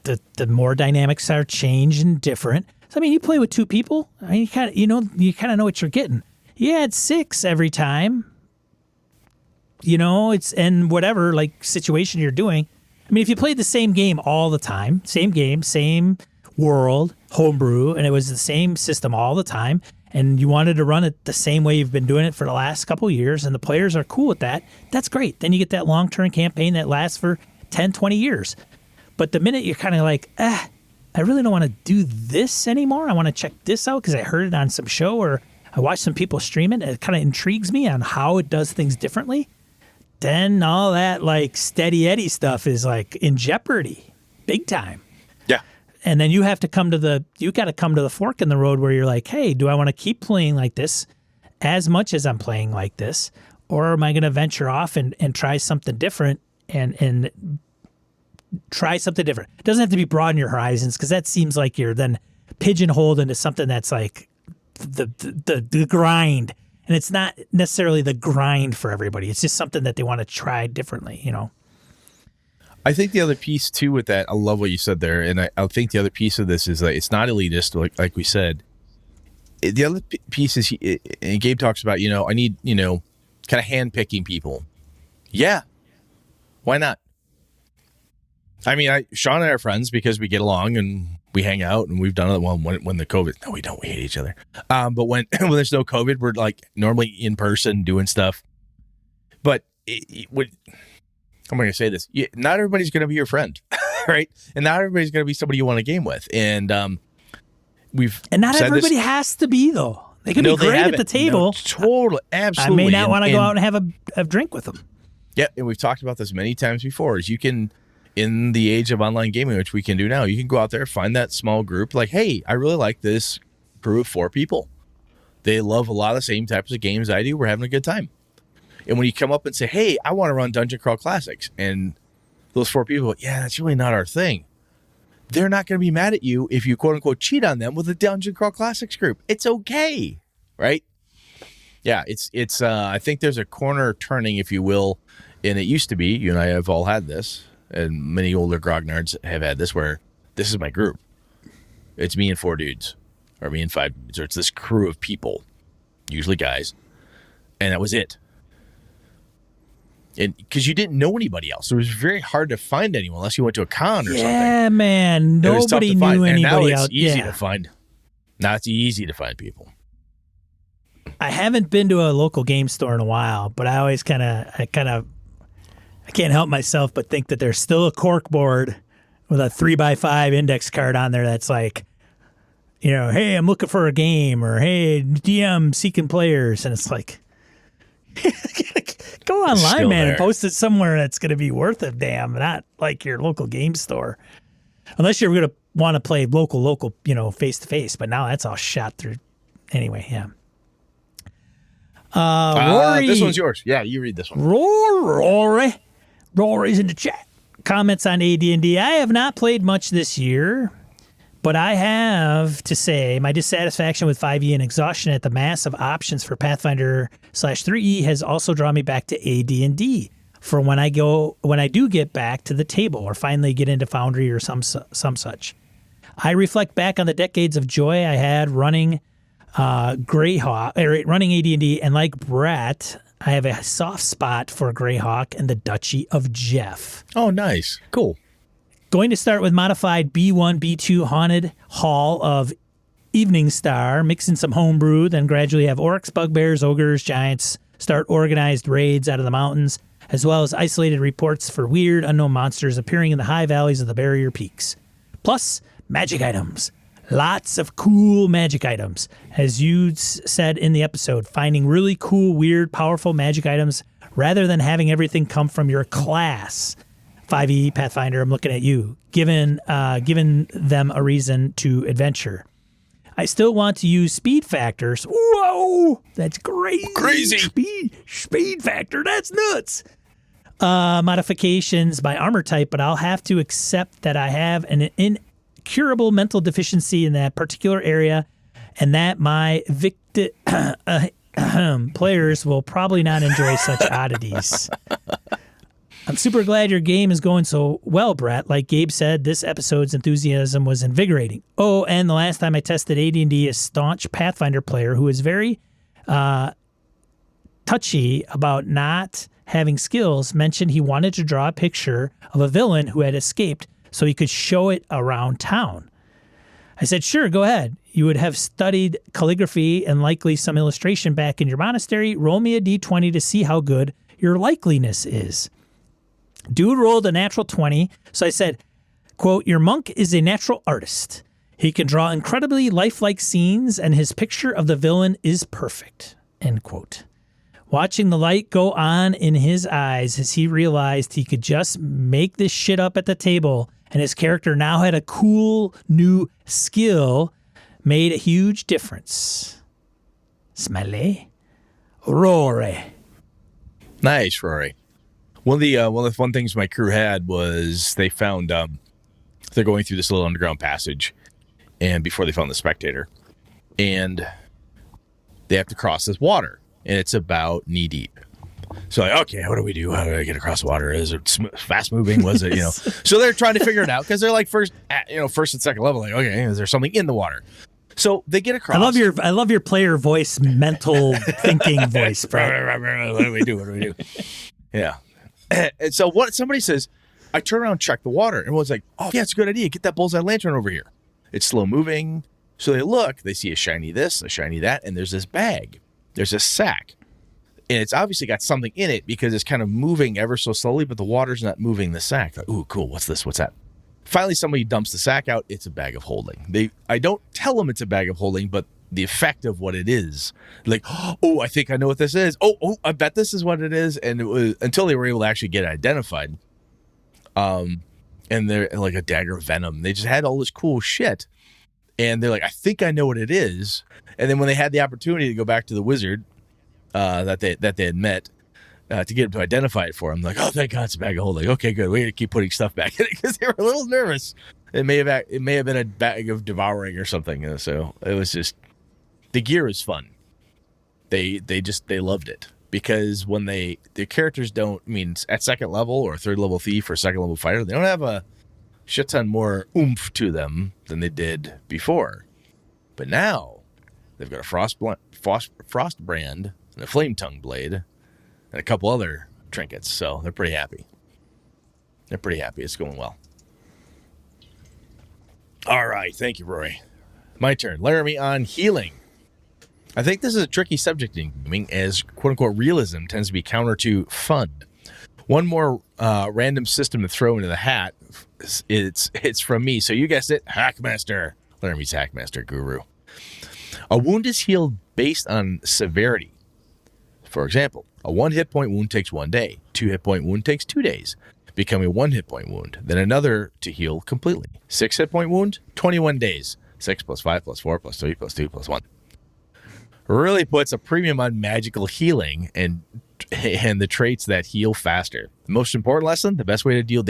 the more dynamics are changed and different. So, you play with two people. You kind of know what you're getting. You add 6 every time. And whatever like situation you're doing. If you played the same game all the time, same game, same world, homebrew, and it was the same system all the time, and you wanted to run it the same way you've been doing it for the last couple of years, and the players are cool with that, that's great. Then you get that long-term campaign that lasts for 10, 20 years. But the minute you're kind of like, I really don't want to do this anymore. I want to check this out because I heard it on some show or I watched some people stream it. And it kind of intrigues me on how it does things differently. Then all that like steady Eddie stuff is like in jeopardy, big time. Yeah. And then you got to come to the fork in the road where you're like, hey, do I want to keep playing like this as much as I'm playing like this? Or am I going to venture off and try something different and try something different? It doesn't have to be broaden your horizons because that seems like you're then pigeonholed into something that's like the grind. And it's not necessarily the grind for everybody. It's just something that they want to try differently, I think the other piece too with that, I love what you said there, and I think the other piece of this is that it's not elitist, like we said. The other piece is, and Gabe talks about, I need, kind of handpicking people. Yeah, why not? Sean and I are friends because we get along and we hang out and we've done it. Well, when the COVID, no, we don't. We hate each other. But when there's no COVID, we're like normally in person doing stuff. But I'm going to say this. Not everybody's going to be your friend, right? And not everybody's going to be somebody you want to game with. And not everybody has to be, though. They can be great at the table. No, totally. Absolutely. I may not want to go out and have a drink with them. Yeah. And we've talked about this many times before, is you can, in the age of online gaming, which we can do now, you can go out there, find that small group. Like, hey, I really like this crew of 4 people. They love a lot of the same types of games I do. We're having a good time. And when you come up and say, hey, I want to run Dungeon Crawl Classics, and those 4 people go, yeah, that's really not our thing. They're not going to be mad at you if you quote unquote cheat on them with a Dungeon Crawl Classics group. It's okay. Right? Yeah. It's I think there's a corner turning, if you will. And it used to be, you and I have all had this, and many older grognards have had this, where this is my group. It's me and 4 dudes, or me and 5 dudes, or it's this crew of people, usually guys. And that was it. And because you didn't know anybody else, so it was very hard to find anyone unless you went to a con or something. Yeah, man, nobody knew anybody out. Easy to find. Now it's easy to find people. I haven't been to a local game store in a while, but I always I can't help myself but think that there's still a cork board with a 3x5 index card on there that's like, hey, I'm looking for a game, or hey, DM seeking players, and it's like. Go online, man, and post it somewhere that's going to be worth a damn, not like your local game store. Unless you're going to want to play local, face to face. But now that's all shot through. Anyway, yeah. Rory, this one's yours. Yeah, you read this one. Rory's in the chat. Comments on AD&D. I have not played much this year, but I have to say my dissatisfaction with 5e and exhaustion at the massive options for Pathfinder/3e has also drawn me back to AD&D for when I do get back to the table or finally get into Foundry or some such. I reflect back on the decades of joy I had running running AD&D, and like Brett, I have a soft spot for Greyhawk and the Duchy of Jeff. Oh, nice. Cool. Going to start with modified B1, B2 Haunted Hall of Evening Star, mix in some homebrew, then gradually have orcs, bugbears, ogres, giants start organized raids out of the mountains, as well as isolated reports for weird, unknown monsters appearing in the high valleys of the barrier peaks. Plus, magic items. Lots of cool magic items. As you said in the episode, finding really cool, weird, powerful magic items rather than having everything come from your class. 5e Pathfinder, I'm looking at you, giving them a reason to adventure. I still want to use speed factors. Whoa, that's crazy. Crazy. Speed factor, that's nuts. Modifications by armor type, but I'll have to accept that I have an incurable mental deficiency in that particular area, and that my players will probably not enjoy such oddities. I'm super glad your game is going so well, Brett. Like Gabe said, this episode's enthusiasm was invigorating. Oh, and the last time I tested AD&D, a staunch Pathfinder player who is very touchy about not having skills mentioned he wanted to draw a picture of a villain who had escaped so he could show it around town. I said, sure, go ahead. You would have studied calligraphy and likely some illustration back in your monastery. Roll me a d20 to see how good your likeliness is. Dude rolled a natural 20, so I said, quote, your monk is a natural artist. He can draw incredibly lifelike scenes, and his picture of the villain is perfect, end quote. Watching the light go on in his eyes as he realized he could just make this shit up at the table, and his character now had a cool new skill, made a huge difference. Smiley. Rory. Nice, Rory. One of the fun things my crew had was they found they're going through this little underground passage, and before they found the spectator, and they have to cross this water, and it's about knee deep. So like, okay, what do we do? How do I get across the water? Is it fast moving? Was it, So they're trying to figure it out because they're like first and second level. Like, okay, is there something in the water? So they get across. I love your player voice, mental thinking voice, bro. What do we do? Yeah. And so somebody says, I turn around and check the water. And everyone's like, oh, yeah, it's a good idea. Get that bullseye lantern over here. It's slow moving. So they look, they see a shiny this, a shiny that, and there's this bag. There's a sack. And it's obviously got something in it because it's kind of moving ever so slowly, but the water's not moving the sack. Like, ooh, cool. What's this? What's that? Finally, somebody dumps the sack out. It's a bag of holding. I don't tell them it's a bag of holding, but the effect of what it is, like, oh, I think I know what this is. Oh, I bet this is what it is. And it was until they were able to actually get it identified. And they're like a dagger of venom. They just had all this cool shit. And they're like, I think I know what it is. And then when they had the opportunity to go back to the wizard that they had met to get him to identify it for them, like, oh, thank God it's a bag of holding. Okay, good. We got to keep putting stuff back in it because they were a little nervous. It may have been a bag of devouring or something. So it was just. The gear is fun. They loved it because when the characters don't, at second level or third level thief or second level fighter, they don't have a shit ton more oomph to them than they did before. But now they've got a frost brand and a flame tongue blade and a couple other trinkets. So they're pretty happy. It's going well. All right. Thank you, Rory. My turn. Laramie on healing. I think this is a tricky subject in gaming, as quote-unquote realism tends to be counter to fun. One more random system to throw into the hat, it's from me. So you guessed it, Hackmaster. Laramie's Hackmaster guru. A wound is healed based on severity. For example, a 1 hit point wound takes 1 day. 2 hit point wound takes 2 days, becoming a 1 hit point wound. Then another to heal completely. 6 hit point wound, 21 days. 6 plus 5 plus 4 plus 3 plus 2 plus 1. Really puts a premium on magical healing and the traits that heal faster. The most important lesson, the best way to deal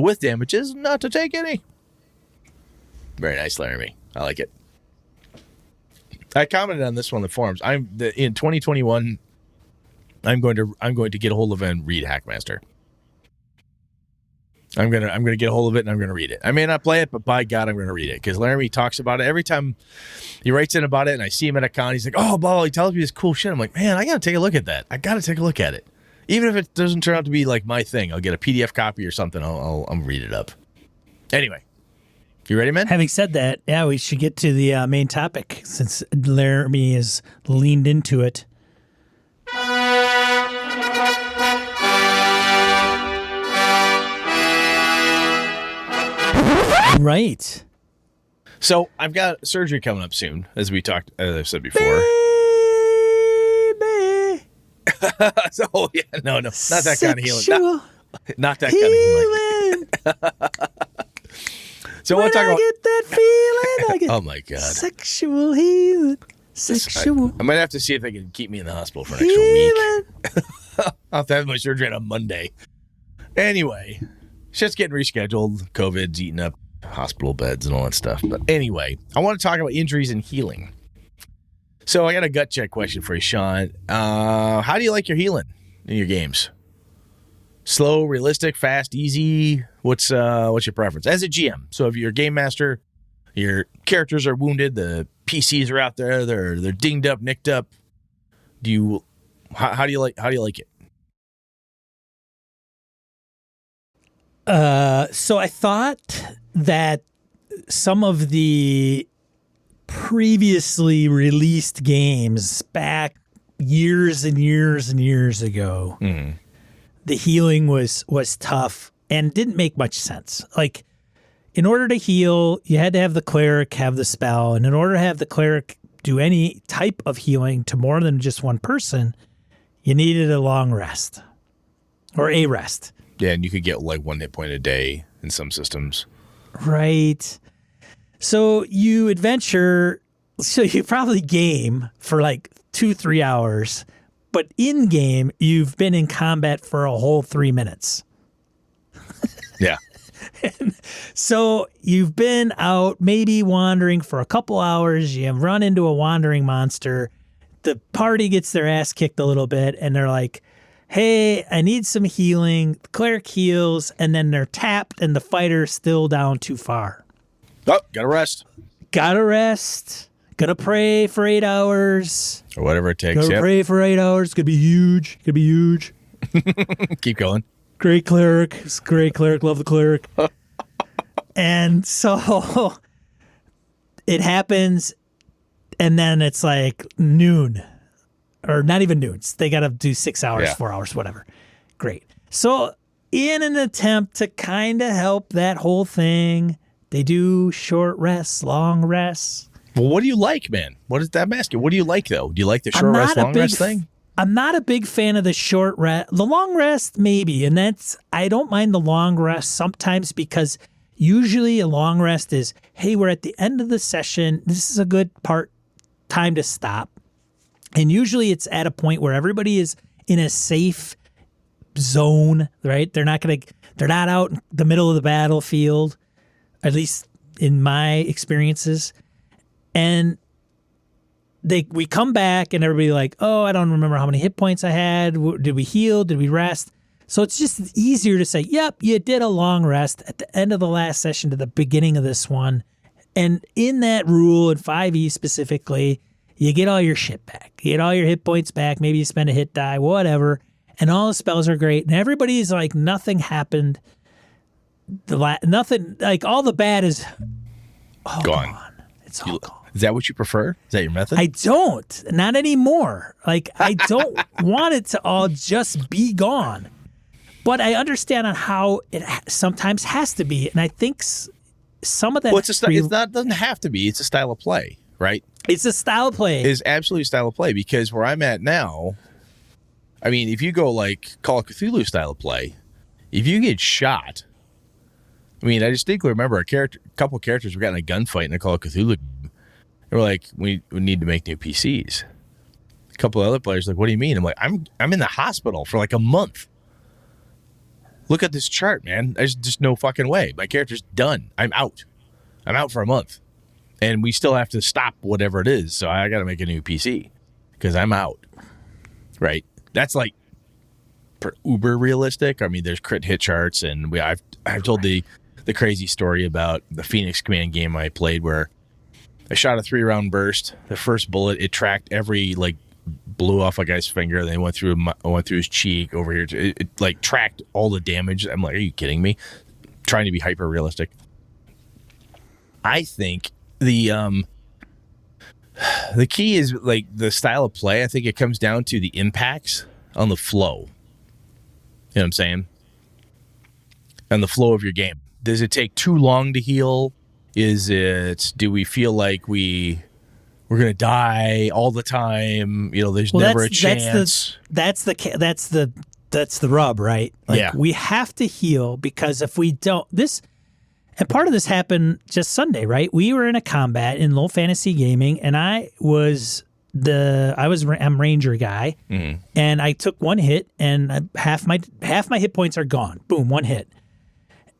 with damage is not to take any. Very nice, Laramie. I like it. I commented on this one on the forums. In 2021, I'm going to get a hold of it and read Hackmaster. I'm gonna get a hold of it and I'm gonna read it. I may not play it, but by God, I'm gonna read it because Laramie talks about it every time he writes in about it, and I see him at a con. He's like, "Oh, blah, blah." He tells me this cool shit. I'm like, "Man, I gotta take a look at that. I gotta take a look at it, even if it doesn't turn out to be like my thing. I'll get a PDF copy or something. I'll read it up." Anyway, You ready, man? Having said that, yeah, we should get to the main topic since Laramie has leaned into it. Right. So I've got surgery coming up soon, as I've said before. Baby. So yeah, no, not that kind of healing. Sexual Not that kind of healing. So when we'll talk I about. get that feeling, I get Oh my god. sexual healing. Sexual I might have to see if they can keep me in the hospital for an extra week. healing. I'll have to have my surgery on Monday. Anyway, shit's getting rescheduled. COVID's eating up hospital beds and all that stuff. But anyway, I want to talk about injuries and healing. So I got a gut check question for you, Sean. How do you like your healing in your games? Slow, realistic, fast, easy? What's your preference as a GM? So if you're a game master, your characters are wounded, the PCs are out there, they're dinged up, nicked up. How do you like it? So I thought that some of the previously released games back years and years and years ago, the healing was tough and didn't make much sense. Like, in order to heal, you had to have the cleric have the spell, and in order to have the cleric do any type of healing to more than just one person, you needed a long rest or a rest. Yeah, and you could get like 1 hit point a day in some systems. Right. So you adventure, so you probably game for like 2-3 hours, but in game, you've been in combat for a whole 3 minutes. Yeah. So you've been out maybe wandering for a couple hours. You run into a wandering monster. The party gets their ass kicked a little bit, and they're like, hey, I need some healing. The cleric heals, and then they're tapped, and the fighter's still down too far. Oh, gotta rest. Gotta rest. Gonna pray for 8 hours. Or whatever it takes. Gotta pray for 8 hours. Could be huge. Could be huge. Keep going. Great cleric. It's great cleric. Love the cleric. And so it happens, and then it's like noon. Or not even noon. They got to do 6 hours, 4 hours, whatever. Great. So in an attempt to kind of help that whole thing, they do short rests, long rests. Well, what do you like, man? What is that basket? What do you like, though? Do you like the short rest, long rest thing? I'm not a big fan of the short rest. The long rest, maybe. And I don't mind the long rest sometimes because usually a long rest is, hey, we're at the end of the session. This is a good time to stop. And usually it's at a point where everybody is in a safe zone, right? They're not out in the middle of the battlefield, at least in my experiences. And we come back and everybody like, oh, I don't remember how many hit points I had. Did we heal? Did we rest? So it's just easier to say, yep, you did a long rest at the end of the last session to the beginning of this one. And in that rule, in 5e specifically, you get all your shit back. You get all your hit points back. Maybe you spend a hit die, whatever. And all the spells are great. And everybody's like, nothing happened. Nothing, like all the bad is all gone. It's all gone. Is that what you prefer? Is that your method? I don't. Not anymore. Like, I don't want it to all just be gone. But I understand on how it sometimes has to be. And I think some of that... Well, it doesn't have to be. It's a style of play, right? It's a style of play. It's absolutely a style of play because where I'm at now, I mean, if you go like Call of Cthulhu style of play, if you get shot... I mean, I distinctly remember a couple of characters were getting a gunfight in a Call of Cthulhu game. They were like, we need to make new PCs. A couple of other players like, what do you mean? I'm like, I'm in the hospital for like a month. Look at this chart, man. There's just no fucking way. My character's done. I'm out. I'm out for a month. And we still have to stop whatever it is. So I got to make a new PC because I'm out. Right? That's like uber realistic. I mean, there's crit hit charts. And I've told the crazy story about the Phoenix Command game I played where I shot a 3-round burst. The first bullet, it tracked blew off a guy's finger. Then it went through his cheek over here. It like tracked all the damage. I'm like, are you kidding me? Trying to be hyper realistic. I think the key is like the style of play. I think it comes down to the impacts on the flow. You know what I'm saying? And the flow of your game. Does it take too long to heal? Do we feel like we're going to die all the time? You know, there's never a chance. That's the rub, right? Like, we have to heal, because if we don't, and part of this happened just Sunday, right? We were in a combat in low fantasy gaming, and I'm Ranger guy, and I took one hit, and half my hit points are gone. Boom, one hit,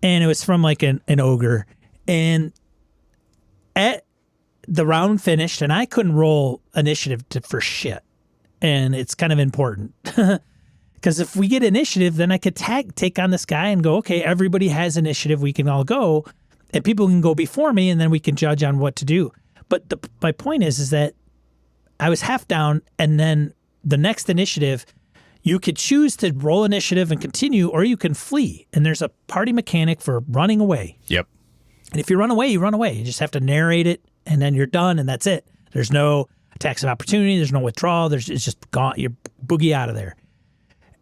and it was from like an ogre, and at the round finished, and I couldn't roll initiative for shit, and it's kind of important. Because if we get initiative, then I could take on this guy and go, okay, everybody has initiative. We can all go, and people can go before me, and then we can judge on what to do. But my point is that I was half down, and then the next initiative, you could choose to roll initiative and continue, or you can flee. And there's a party mechanic for running away. Yep. And if you run away, you run away. You just have to narrate it, and then you're done, and that's it. There's no attacks of opportunity. There's no withdrawal. It's just gone. You're boogie out of there.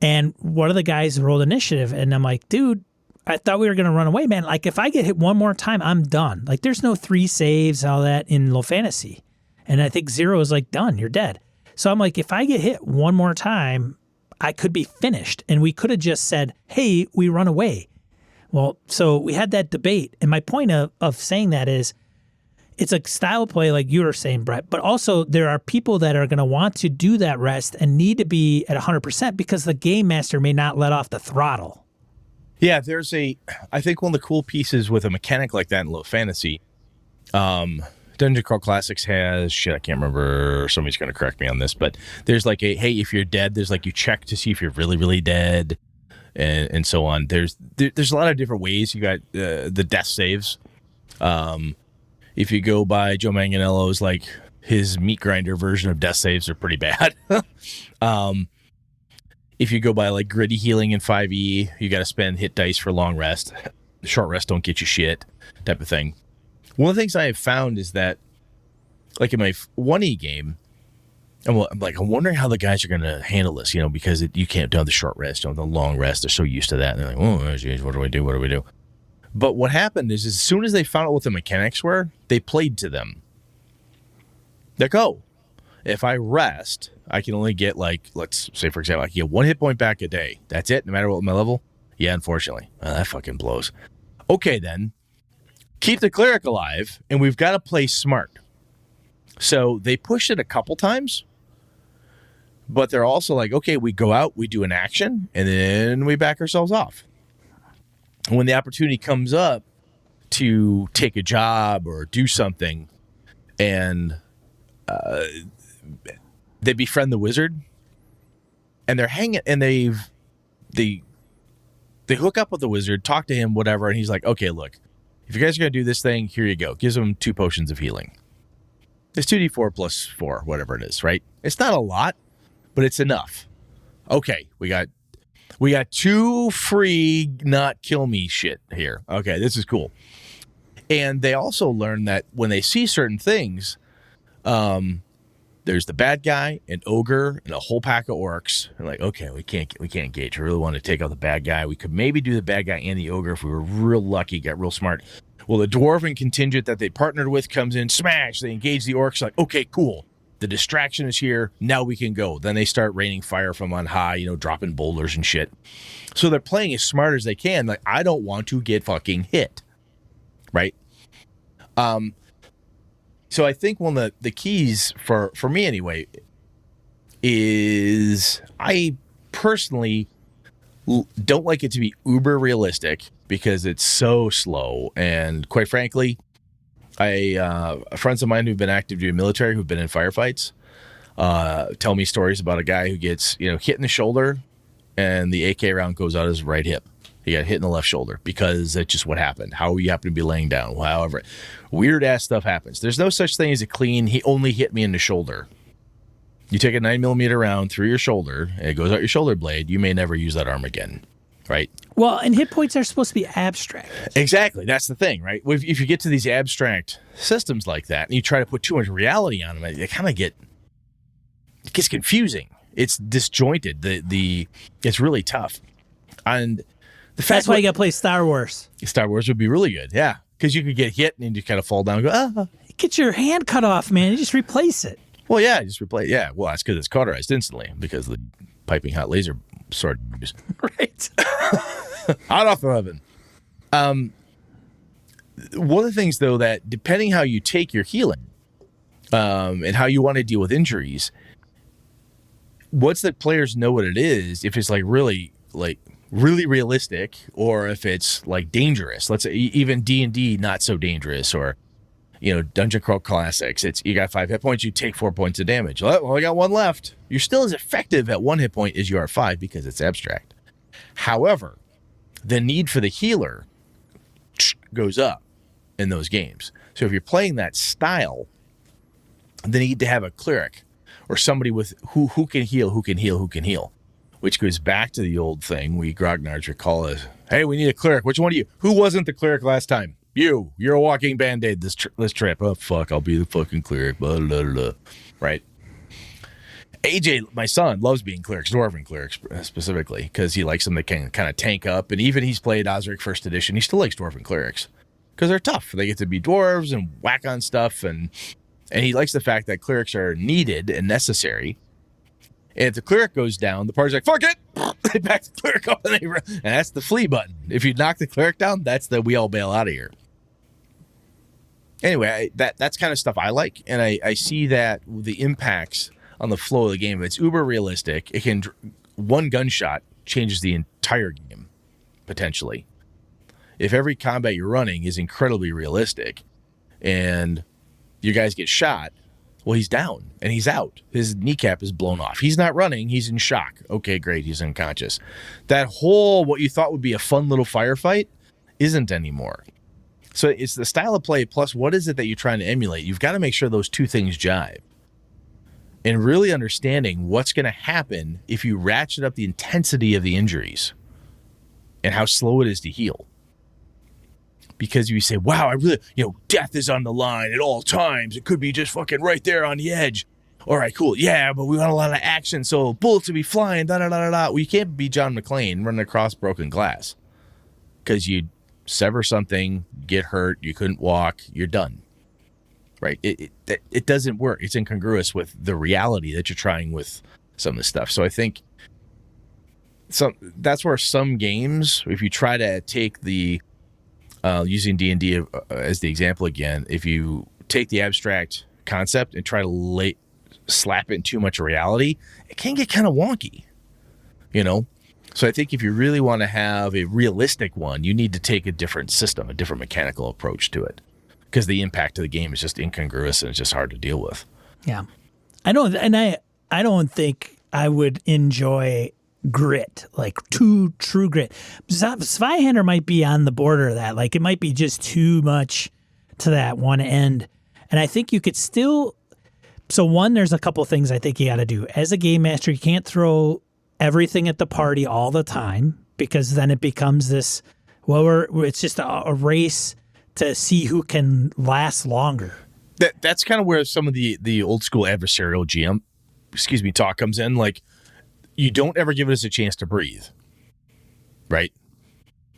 And one of the guys rolled initiative, and I'm like, dude, I thought we were going to run away, man. Like, if I get hit one more time, I'm done. Like, there's no 3 saves, all that in low fantasy. And I think 0 is like, done, you're dead. So I'm like, if I get hit one more time, I could be finished. And we could have just said, hey, we run away. Well, so we had that debate. And my point of saying that is, it's a style play like you were saying, Brett, but also there are people that are going to want to do that rest and need to be at 100% because the game master may not let off the throttle. Yeah, I think one of the cool pieces with a mechanic like that in low fantasy, Dungeon Crawl Classics has, I can't remember, somebody's going to correct me on this, but there's like hey, if you're dead, there's like you check to see if you're really, really dead and so on. There's a lot of different ways. You got the death saves. If you go by Joe Manganiello's, like his meat grinder version of death saves are pretty bad. If you go by like gritty healing in 5e, you got to spend hit dice for long rest. Short rest don't get you shit, type of thing. One of the things I have found is that, like in my 1e game, I'm wondering how the guys are going to handle this, because you can't do the short rest, the long rest. They're so used to that. And they're like, oh, geez, what do we do? But what happened is as soon as they found out what the mechanics were, they played to them. Like, oh, if I rest, I can only get let's say, for example, I can get 1 hit point back a day. That's it, no matter what my level? Yeah, unfortunately. Well, that fucking blows. Okay, then. Keep the cleric alive, and we've got to play smart. So they pushed it a couple times, but they're also like, okay, we go out, we do an action, and then we back ourselves off. When the opportunity comes up to take a job or do something, and they befriend the wizard, and they're hanging, and they hook up with the wizard, talk to him, whatever, and he's like, okay, look, if you guys are going to do this thing, here you go. Gives them 2 potions of healing. It's 2d4 plus 4, whatever it is, right? It's not a lot, but it's enough. Okay, we got 2 free not kill me shit here. Okay, this is cool. And they also learn that when they see certain things, there's the bad guy, an ogre, and a whole pack of orcs. They're like, okay, we can't engage. We really want to take out the bad guy. We could maybe do the bad guy and the ogre if we were real lucky, got real smart. Well, the dwarven contingent that they partnered with comes in, smash. They engage the orcs. Like, okay, cool. The distraction is here. Now we can go. Then they start raining fire from on high, dropping boulders and shit. So they're playing as smart as they can. Like, I don't want to get fucking hit. Right? So I think one of the keys for me anyway is I personally don't like it to be uber realistic because it's so slow. And quite frankly, friends of mine who've been active duty military, who've been in firefights, tell me stories about a guy who gets, hit in the shoulder and the AK round goes out his right hip. He got hit in the left shoulder because that's just what happened. How you happen to be laying down. However, weird ass stuff happens. There's no such thing as a clean, he only hit me in the shoulder. You take a 9mm round through your shoulder and it goes out your shoulder blade. You may never use that arm again. Right? Well, and hit points are supposed to be abstract. Exactly. That's the thing, right? If you get to these abstract systems like that and you try to put too much reality on them, it kind of gets confusing. It's disjointed. It's really tough. And the fact That's why you got to play Star Wars. Star Wars would be really good. Yeah. Because you could get hit and you kind of fall down and go, ah. Get your hand cut off, man. You just replace it. Well, yeah, just replace. Yeah. Well, that's because it's cauterized instantly because the piping hot laser sword. Right. Hot off the oven. One of the things, though, that depending how you take your healing and how you want to deal with injuries, once the players know what it is, if it's really realistic or if it's like dangerous, let's say even D&D not so dangerous, or Dungeon Crawl Classics, it's you got 5 hit points, you take 4 points of damage. Well, I got 1 left. You're still as effective at 1 hit point as you are 5 because it's abstract. However, the need for the healer goes up in those games. So if you're playing that style, the need to have a cleric or somebody with who can heal, which goes back to the old thing we grognards recall as, hey, we need a cleric. Which one of you? Who wasn't the cleric last time? You're a walking Band-Aid this trip. Oh, fuck, I'll be the fucking cleric. Blah, blah, blah. Right? AJ, my son, loves being clerics, Dwarven clerics specifically, because he likes them that can kind of tank up. And even he's played Osric First Edition, he still likes Dwarven clerics because they're tough. They get to be dwarves and whack on stuff. And he likes the fact that clerics are needed and necessary. And if the cleric goes down, the party's like, fuck it! They back the cleric up and that's the flee button. If you knock the cleric down, that's the we all bail out of here. Anyway, that's kind of stuff I like, and I see that the impacts on the flow of the game. It's uber realistic. It can one gunshot changes the entire game potentially. If every combat you're running is incredibly realistic, and you guys get shot, well, he's down and he's out. His kneecap is blown off. He's not running. He's in shock. Okay, great. He's unconscious. That whole what you thought would be a fun little firefight isn't anymore. So it's the style of play plus what is it that you're trying to emulate. You've got to make sure those two things jive. And really understanding what's going to happen if you ratchet up the intensity of the injuries and how slow it is to heal. Because you say, wow, I really, death is on the line at all times. It could be just fucking right there on the edge. All right, cool. Yeah, but we want a lot of action, so bullets will be flying, da-da-da-da-da. Well, you can't be John McClane running across broken glass because you sever something, get hurt, you couldn't walk, you're done. Right? It doesn't work. It's incongruous with the reality that you're trying with some of this stuff. So I think that's where some games, if you try to take the using D&D as the example again, if you take the abstract concept and try to slap it in too much reality, it can get kind of wonky, So I think if you really want to have a realistic one, you need to take a different system, a different mechanical approach to it, because the impact of the game is just incongruous and it's just hard to deal with. Yeah, I don't think I would enjoy grit, like true grit. Zweihander might be on the border of that. Like it might be just too much to that one end. And I think you could still. So one, there's a couple things I think you got to do as a game master. You can't throw everything at the party all the time because then it becomes this. Well, it's just a race to see who can last longer. That's kind of where some of the old school adversarial GM, talk comes in. Like, you don't ever give us a chance to breathe, right?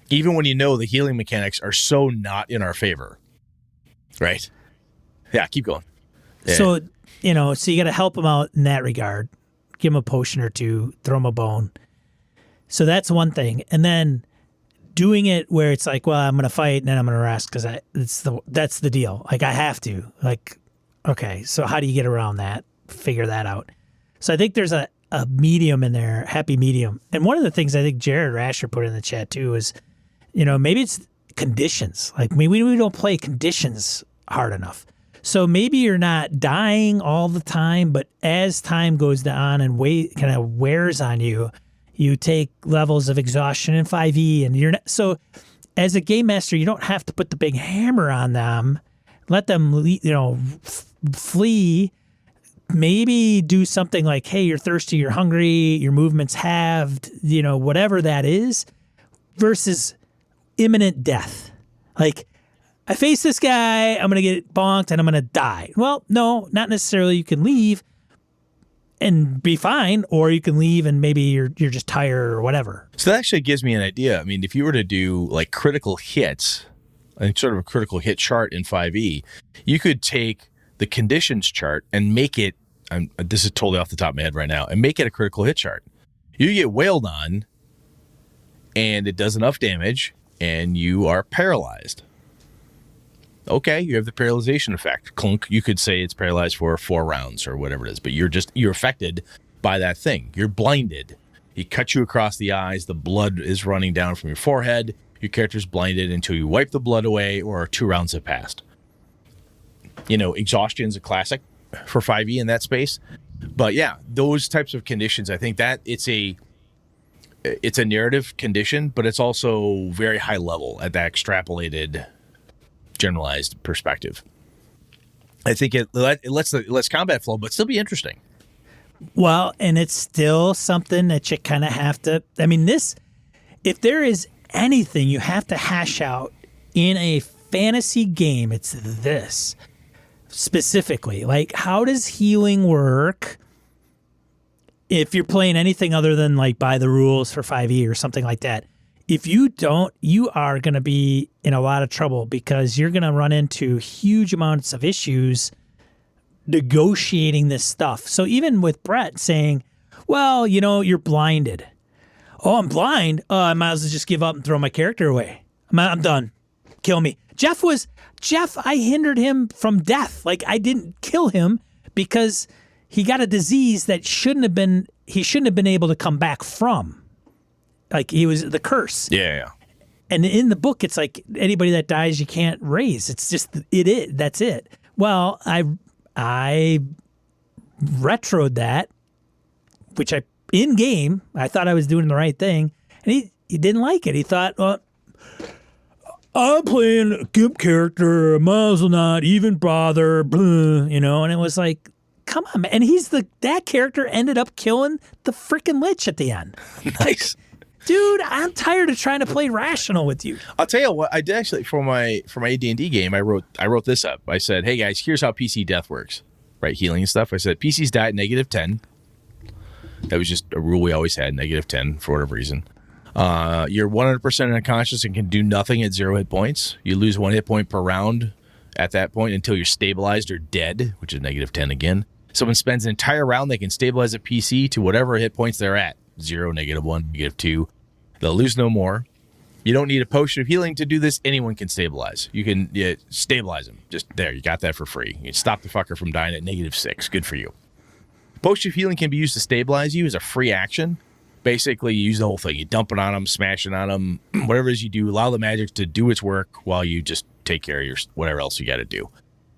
Even when the healing mechanics are so not in our favor, right? Yeah, keep going. Yeah. So, so you got to help them out in that regard. Give them a potion or two, throw them a bone. So that's one thing. And then doing it where it's like, well, I'm going to fight and then I'm going to rest because that's the deal. Like I have to. Like, okay, so how do you get around that? Figure that out. So I think there's a medium in there, happy medium. And one of the things I think Jared Rasher put in the chat too is, maybe it's conditions. Like maybe we don't play conditions hard enough. So maybe you're not dying all the time, but as time goes on and weight kind of wears on you, you take levels of exhaustion in 5e, and you're not. So as a game master, you don't have to put the big hammer on them. Let them, flee. Maybe do something like, hey, you're thirsty, you're hungry, your movement's halved, whatever that is. versus imminent death. Like, I face this guy, I'm going to get bonked and I'm going to die. Well, no, not necessarily. You can leave and be fine, or you can leave and maybe you're just tired or whatever. So that actually gives me an idea. I mean, if you were to do like critical hits, like sort of a critical hit chart in 5e, you could take the conditions chart and make it, this is totally off the top of my head right now, and make it a critical hit chart. You get wailed on and it does enough damage and you are paralyzed. Okay, you have the paralyzation effect. Clunk, you could say it's paralyzed for 4 rounds or whatever it is, but you're affected by that thing. You're blinded. He cuts you across the eyes. The blood is running down from your forehead. Your character's blinded until you wipe the blood away or 2 rounds have passed. You know, exhaustion's a classic for 5e in that space. But yeah, those types of conditions, I think that it's a narrative condition, but it's also very high level at that extrapolated, generalized perspective. I think it lets combat flow, but still be interesting. Well, and it's still something that you kind of have to, I mean, if there is anything you have to hash out in a fantasy game, it's this specifically. Like, how does healing work if you're playing anything other than like by the rules for 5e or something like that? If you don't, you are going to be in a lot of trouble because you're going to run into huge amounts of issues negotiating this stuff. So even with Brett saying, well, you know, you're blinded. Oh, I'm blind. I might as well just give up and throw my character away. I'm done. Kill me. Jeff, I hindered him from death. Like, I didn't kill him because he got a disease that he shouldn't have been able to come back from. Like, he was the curse. Yeah. And in the book, it's like anybody that dies, you can't raise. It's just, that's it. Well, I retroed that, which in game, I thought I was doing the right thing. And he didn't like it. He thought, well, I'm playing a gimp character. I might as well not even bother, blah, you know? And it was like, come on, man. And that character ended up killing the freaking Lich at the end. Nice. Dude, I'm tired of trying to play rational with you. I'll tell you what, I did actually for my AD&D game, I wrote this up. I said, hey guys, here's how PC death works. Right, healing and stuff. I said PCs die at -10. That was just a rule we always had, -10 for whatever reason. You're 100% unconscious and can do nothing at 0 hit points. You lose 1 hit point per round at that point until you're stabilized or dead, which is -10 again. Someone spends an entire round, they can stabilize a PC to whatever hit points they're at. 0, -1, -2. They'll lose no more. You don't need a potion of healing to do this. Anyone can stabilize. You can stabilize them. Just there, you got that for free. You stop the fucker from dying at -6. Good for you. Potion of healing can be used to stabilize you as a free action. Basically, you use the whole thing. You dump it on them, smash it on them, whatever it is you do. Allow the magic to do its work while you just take care of your whatever else you got to do.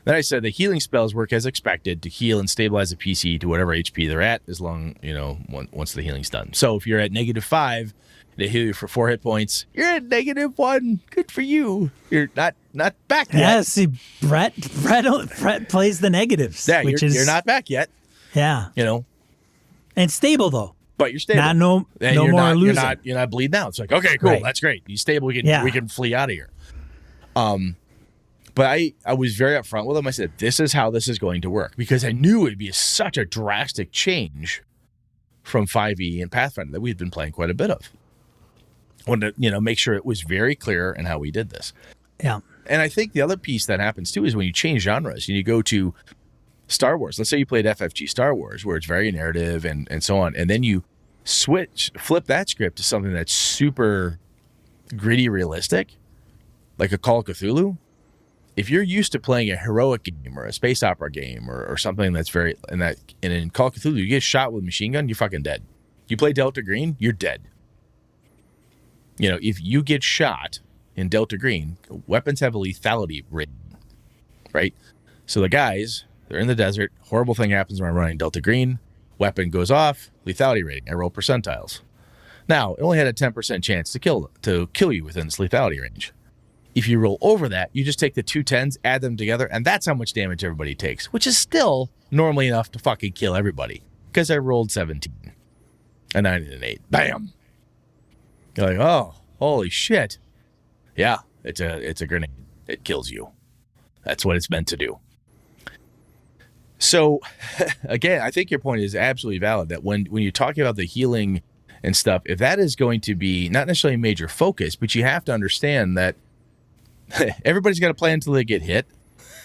Then I said the healing spells work as expected to heal and stabilize the PC to whatever HP they're at, as long, once the healing's done. So if you're at -5, they heal you for 4 hit points. You're at -1. Good for you. You're not back yet. Yeah, see, Brett plays the negatives. Yeah, you're not back yet. Yeah. And stable, though. But you're stable. No more losing. You're not bleeding out. It's like, okay, cool. Right. That's great. You're stable. We can flee out of here. But I was very upfront with him. I said, this is how this is going to work. Because I knew it would be such a drastic change from 5e and Pathfinder that we've been playing quite a bit of. I wanted to, make sure it was very clear in how we did this. Yeah. And I think the other piece that happens too is when you change genres and you go to Star Wars. Let's say you played FFG Star Wars, where it's very narrative and so on. And then you flip that script to something that's super gritty, realistic, like a Call of Cthulhu. If you're used to playing a heroic game or a space opera game or something that's very, and in Call of Cthulhu, you get shot with a machine gun, you're fucking dead. You play Delta Green, you're dead. If you get shot in Delta Green, weapons have a lethality rating, right? So the guys, they're in the desert. Horrible thing happens when I'm running Delta Green. Weapon goes off. Lethality rating. I roll percentiles. Now, it only had a 10% chance to kill you within this lethality range. If you roll over that, you just take the 2 10s, add them together, and that's how much damage everybody takes, which is still normally enough to fucking kill everybody. Because I rolled 17. A 9 and an 8. Bam! You're like, oh, holy shit. Yeah, it's a grenade. It kills you. That's what it's meant to do. So, again, I think your point is absolutely valid that when you're talking about the healing and stuff, if that is going to be not necessarily a major focus, but you have to understand that everybody's got a plan until they get hit.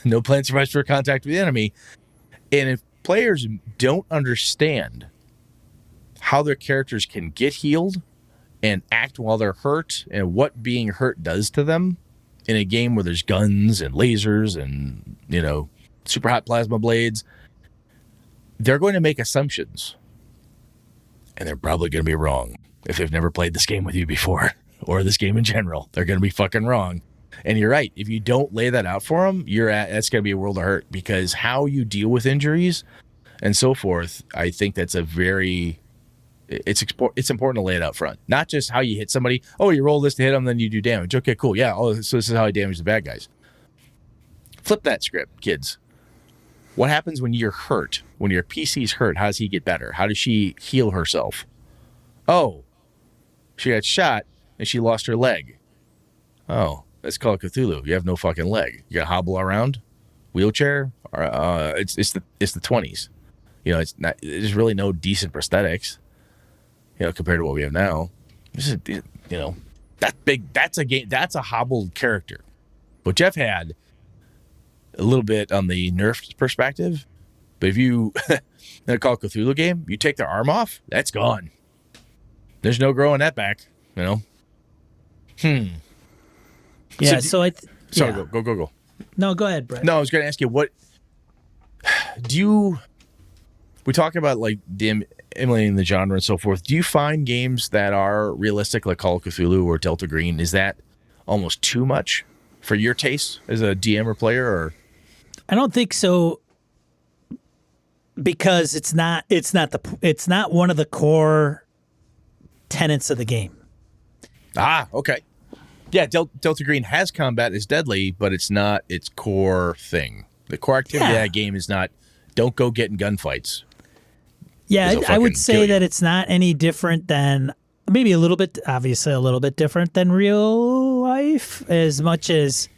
No plan survives for contact with the enemy. And if players don't understand how their characters can get healed and act while they're hurt and what being hurt does to them in a game where there's guns and lasers and, super hot plasma blades, they're going to make assumptions. And they're probably going to be wrong if they've never played this game with you before or this game in general. They're going to be fucking wrong. And you're right. If you don't lay that out for them, that's going to be a world of hurt, because how you deal with injuries and so forth, I think that's it's important to lay it out front. Not just how you hit somebody. Oh, you roll this to hit them, then you do damage. Okay, cool. Yeah. Oh, so this is how I damage the bad guys. Flip that script, kids. What happens when you're hurt? When your PC's hurt, how does he get better? How does she heal herself? Oh, she got shot and she lost her leg. Oh, that's Call of Cthulhu. You have no fucking leg. You got to hobble around, wheelchair. It's the 20s. It's not. There's really no decent prosthetics. Compared to what we have now. This is, that big. That's a game. That's a hobbled character. But Jeff had a little bit on the nerf perspective. But if you in a Call of Cthulhu game, you take their arm off, that's gone. There's no growing that back. Yeah. Sorry. Yeah. Go. No, go ahead, Brett. No, I was going to ask you, what do you? We talk about like emulating the genre and so forth. Do you find games that are realistic, like Call of Cthulhu or Delta Green, is that almost too much for your taste as a DM or player? Or I don't think so, because it's not one of the core tenets of the game. Okay. Yeah, Delta Green has combat, is deadly, but it's not its core thing. The core activity of that game is not, don't go get in gunfights. Yeah, I would say that it's not any different than, maybe obviously a little bit different than real life, as much as,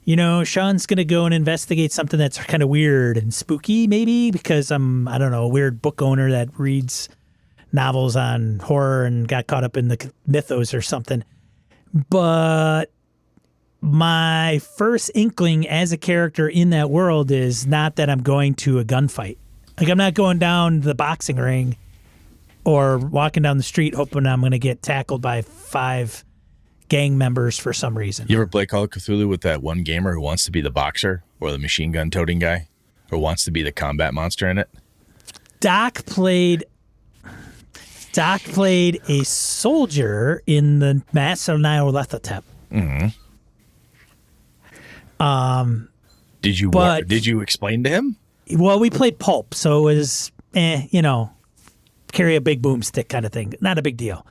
Sean's going to go and investigate something that's kind of weird and spooky, maybe, because I'm, I don't know, a weird book owner that reads novels on horror and got caught up in the mythos or something. But my first inkling as a character in that world is not that I'm going to a gunfight. Like, I'm not going down the boxing ring or walking down the street hoping I'm going to get tackled by 5 gang members for some reason. You ever play Call of Cthulhu with that one gamer who wants to be the boxer or the machine gun toting guy, or wants to be the combat monster in it? Doc played a soldier in the Mass of Nyarlathotep. Mm-hmm. Did you explain to him? Well, we played Pulp, so it was, carry a big boomstick kind of thing. Not a big deal.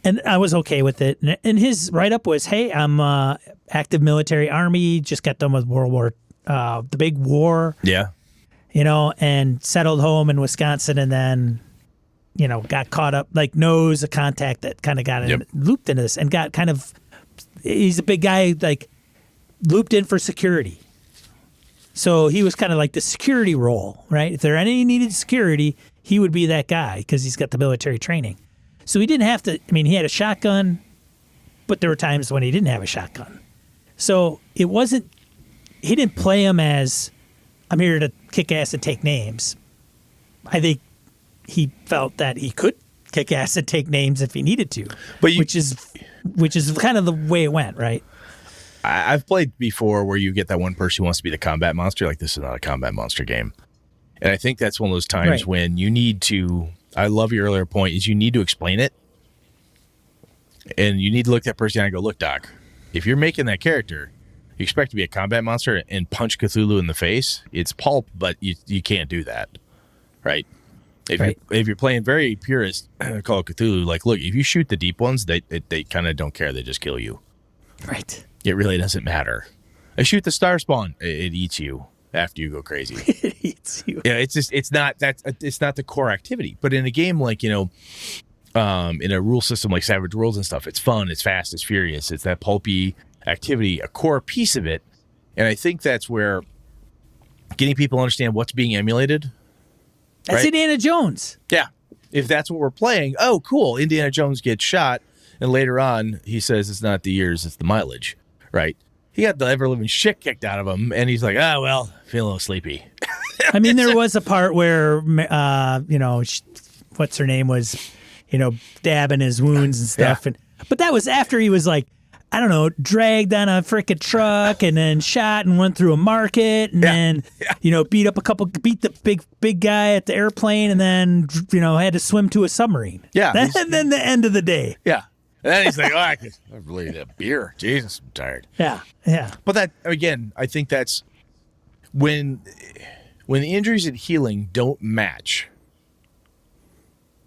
And I was okay with it. And his write-up was, hey, I'm active military army, just got done with the big war. Yeah. And settled home in Wisconsin, and then, got caught up, knows a contact that kind of got looped into this and got kind of, he's a big guy, looped in for security. So he was kind of like the security role, right? If there any needed security, he would be that guy because he's got the military training. So he didn't have to, he had a shotgun, but there were times when he didn't have a shotgun. So it wasn't, he didn't play him as, I'm here to kick ass and take names. I think he felt that he could kick ass and take names if he needed to, which is kind of the way it went, right? I've played before where you get that one person who wants to be the combat monster. Like, this is not a combat monster game. And I think that's one of those times when you need to, I love your earlier point, is you need to explain it. And you need to look at that person and go, look, Doc, if you're making that character, you expect to be a combat monster and punch Cthulhu in the face. It's pulp, but you can't do that. Right? If you're playing very purist Call of Cthulhu, look, if you shoot the deep ones, they kind of don't care. They just kill you. Right. It really doesn't matter. I shoot the star spawn. It eats you after you go crazy. It eats you. Yeah, it's not the core activity. But in a game like, in a rule system like Savage Worlds and stuff. It's fun, it's fast, it's furious, it's that pulpy activity, a core piece of it. And I think that's where getting people to understand what's being emulated. That's right? Indiana Jones. Yeah. If that's what we're playing, oh, cool. Indiana Jones gets shot. And later on, he says it's not the years, it's the mileage. Right? He got the ever-living shit kicked out of him. And he's like, oh, well, feeling a little sleepy. I mean, there was a part where, what's her name was, dabbing his wounds and stuff. Yeah. But that was after he was like, I don't know, dragged on a freaking truck and then shot and went through a market and then, beat the big guy at the airplane and then, had to swim to a submarine. Yeah. And then the end of the day. Yeah. And then he's like, oh, I really need a beer. Jesus, I'm tired. Yeah. Yeah. But that, again, I think that's when the injuries and healing don't match,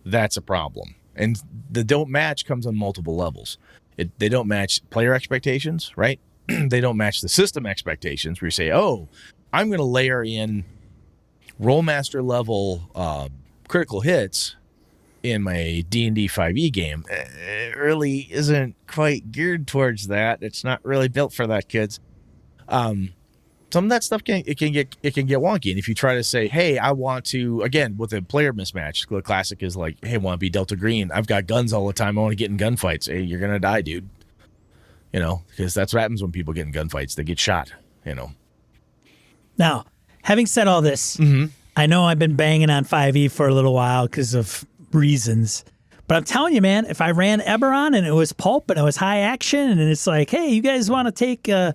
that's a problem. And the don't match comes on multiple levels. They don't match player expectations, right? They don't match the system expectations where you say, oh, I'm going to layer in Rollmaster level critical hits in my D&D 5e game. It really isn't quite geared towards that. It's not really built for that, kids. Some of that stuff can get wonky. And if you try to say, hey, I want to, again, with a player mismatch, the classic is like, hey, I want to be Delta Green. I've got guns all the time. I want to get in gunfights. Hey, you're going to die, dude. Because that's what happens when people get in gunfights. They get shot, Now, having said all this, I know I've been banging on 5e for a little while because of reasons. But I'm telling you, man, if I ran Eberron and it was pulp and it was high action and it's like, hey, you guys want to take a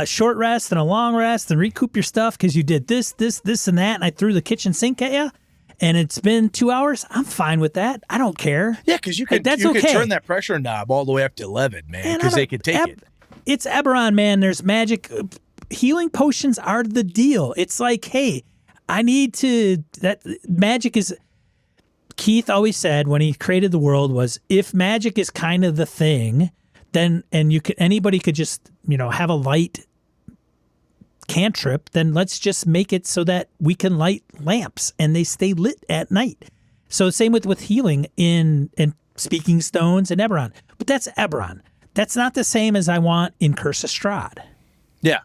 short rest and a long rest and recoup your stuff because you did this, and that, and I threw the kitchen sink at you, and it's been 2 hours, I'm fine with that. I don't care. Yeah, because you could turn that pressure knob all the way up to 11, man, because they could take it. It's Eberron, man. There's magic. Healing potions are the deal. It's like, hey, I need to... That magic is... Keith always said when he created the world was, if magic is kind of the thing... Then anybody could just have a light cantrip. Then let's just make it so that we can light lamps and they stay lit at night. So same with healing in Speaking Stones and Eberron. But that's Eberron. That's not the same as I want in Curse of Strahd. Yeah,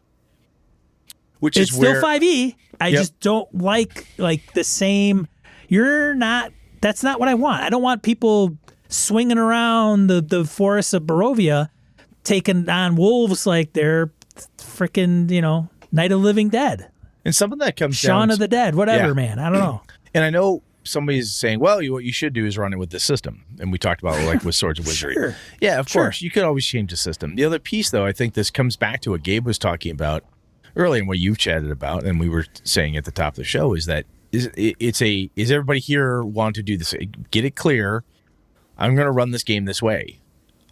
which it's is still where, 5e. I just don't like the same. That's not what I want. I don't want people swinging around the forests of Barovia, taking on wolves like they're freaking, Night of the Living Dead. And some of that comes Shaun down of the Dead, whatever, man. I don't know. And I know somebody's saying, well, what you should do is run it with the system. And we talked about it like with Swords of Wizardry. Sure. Yeah, of course. You could always change the system. The other piece, though, I think this comes back to what Gabe was talking about earlier and what you've chatted about, and we were saying at the top of the show, is that is everybody here want to do this? Get it clear. I'm going to run this game this way.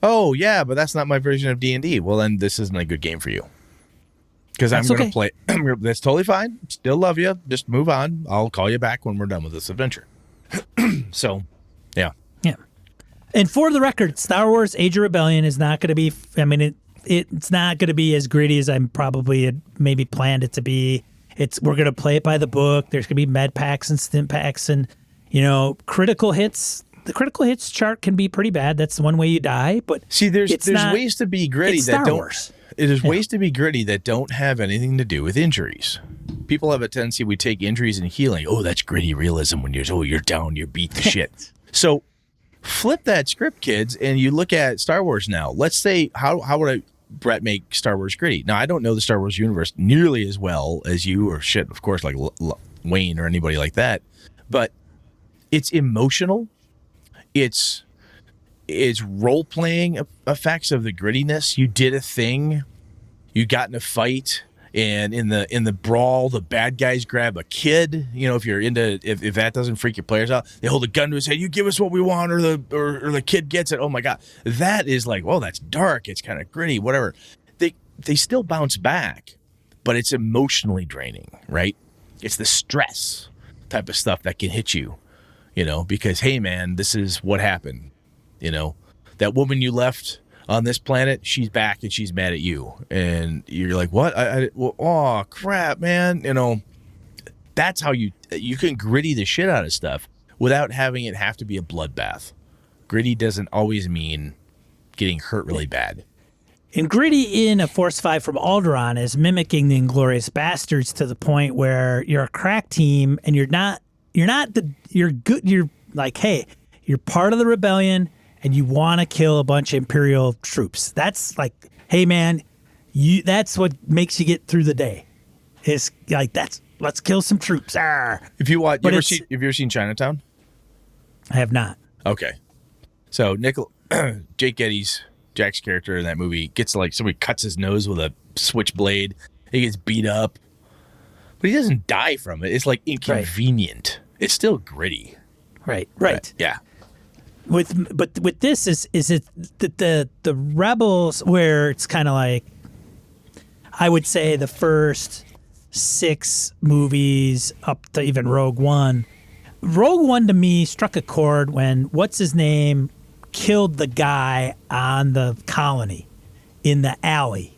Oh, yeah, but that's not my version of D&D. Well, then this isn't a good game for you. Because I'm going to play. That's totally fine. Still love you. Just move on. I'll call you back when we're done with this adventure. So, yeah. Yeah. And for the record, Star Wars Age of Rebellion is not going to be, it's not going to be as gritty as I'm probably had maybe planned it to be. We're going to play it by the book. There's going to be med packs and stim packs and, critical hits. The critical hits chart can be pretty bad. That's one way you die. But see, there's ways to be gritty that don't. Wars. There's ways to be gritty that don't have anything to do with injuries. People have a tendency we take injuries and healing. Oh, that's gritty realism when you're down, you're beat the shit. So flip that script, kids, and you look at Star Wars now. Let's say how would Brett make Star Wars gritty? Now, I don't know the Star Wars universe nearly as well as you or shit, of course, like Wayne or anybody like that. But it's emotional. It's role-playing effects of the grittiness. You did a thing. You got in a fight, and in the brawl, the bad guys grab a kid. If you're into if that doesn't freak your players out, they hold a gun to his head. You give us what we want, or the kid gets it. Oh my god, that is like, well, that's dark. It's kind of gritty. Whatever. They still bounce back, but it's emotionally draining, right? It's the stress type of stuff that can hit you. Because, hey, man, this is what happened. That woman you left on this planet, she's back and she's mad at you. And you're like, what? Oh, crap, man. That's how you can gritty the shit out of stuff without having it have to be a bloodbath. Gritty doesn't always mean getting hurt really bad. And Gritty in A Force 5 from Alderaan is mimicking the Inglourious Bastards to the point where you're a crack team and you're like, hey, you're part of the rebellion and you want to kill a bunch of Imperial troops. That's like, hey man, that's what makes you get through the day. It's like, let's kill some troops. Arr. Have you ever seen Chinatown? I have not. Okay. So Jake Getty's Jack's character in that movie gets like somebody cuts his nose with a switchblade. He gets beat up, but he doesn't die from it. It's like inconvenient. Right. It's still gritty. Right. Yeah. With this is it the Rebels, where it's kind of like, I would say the first 6 movies up to even Rogue One. Rogue One to me struck a chord when what's his name killed the guy on the colony in the alley.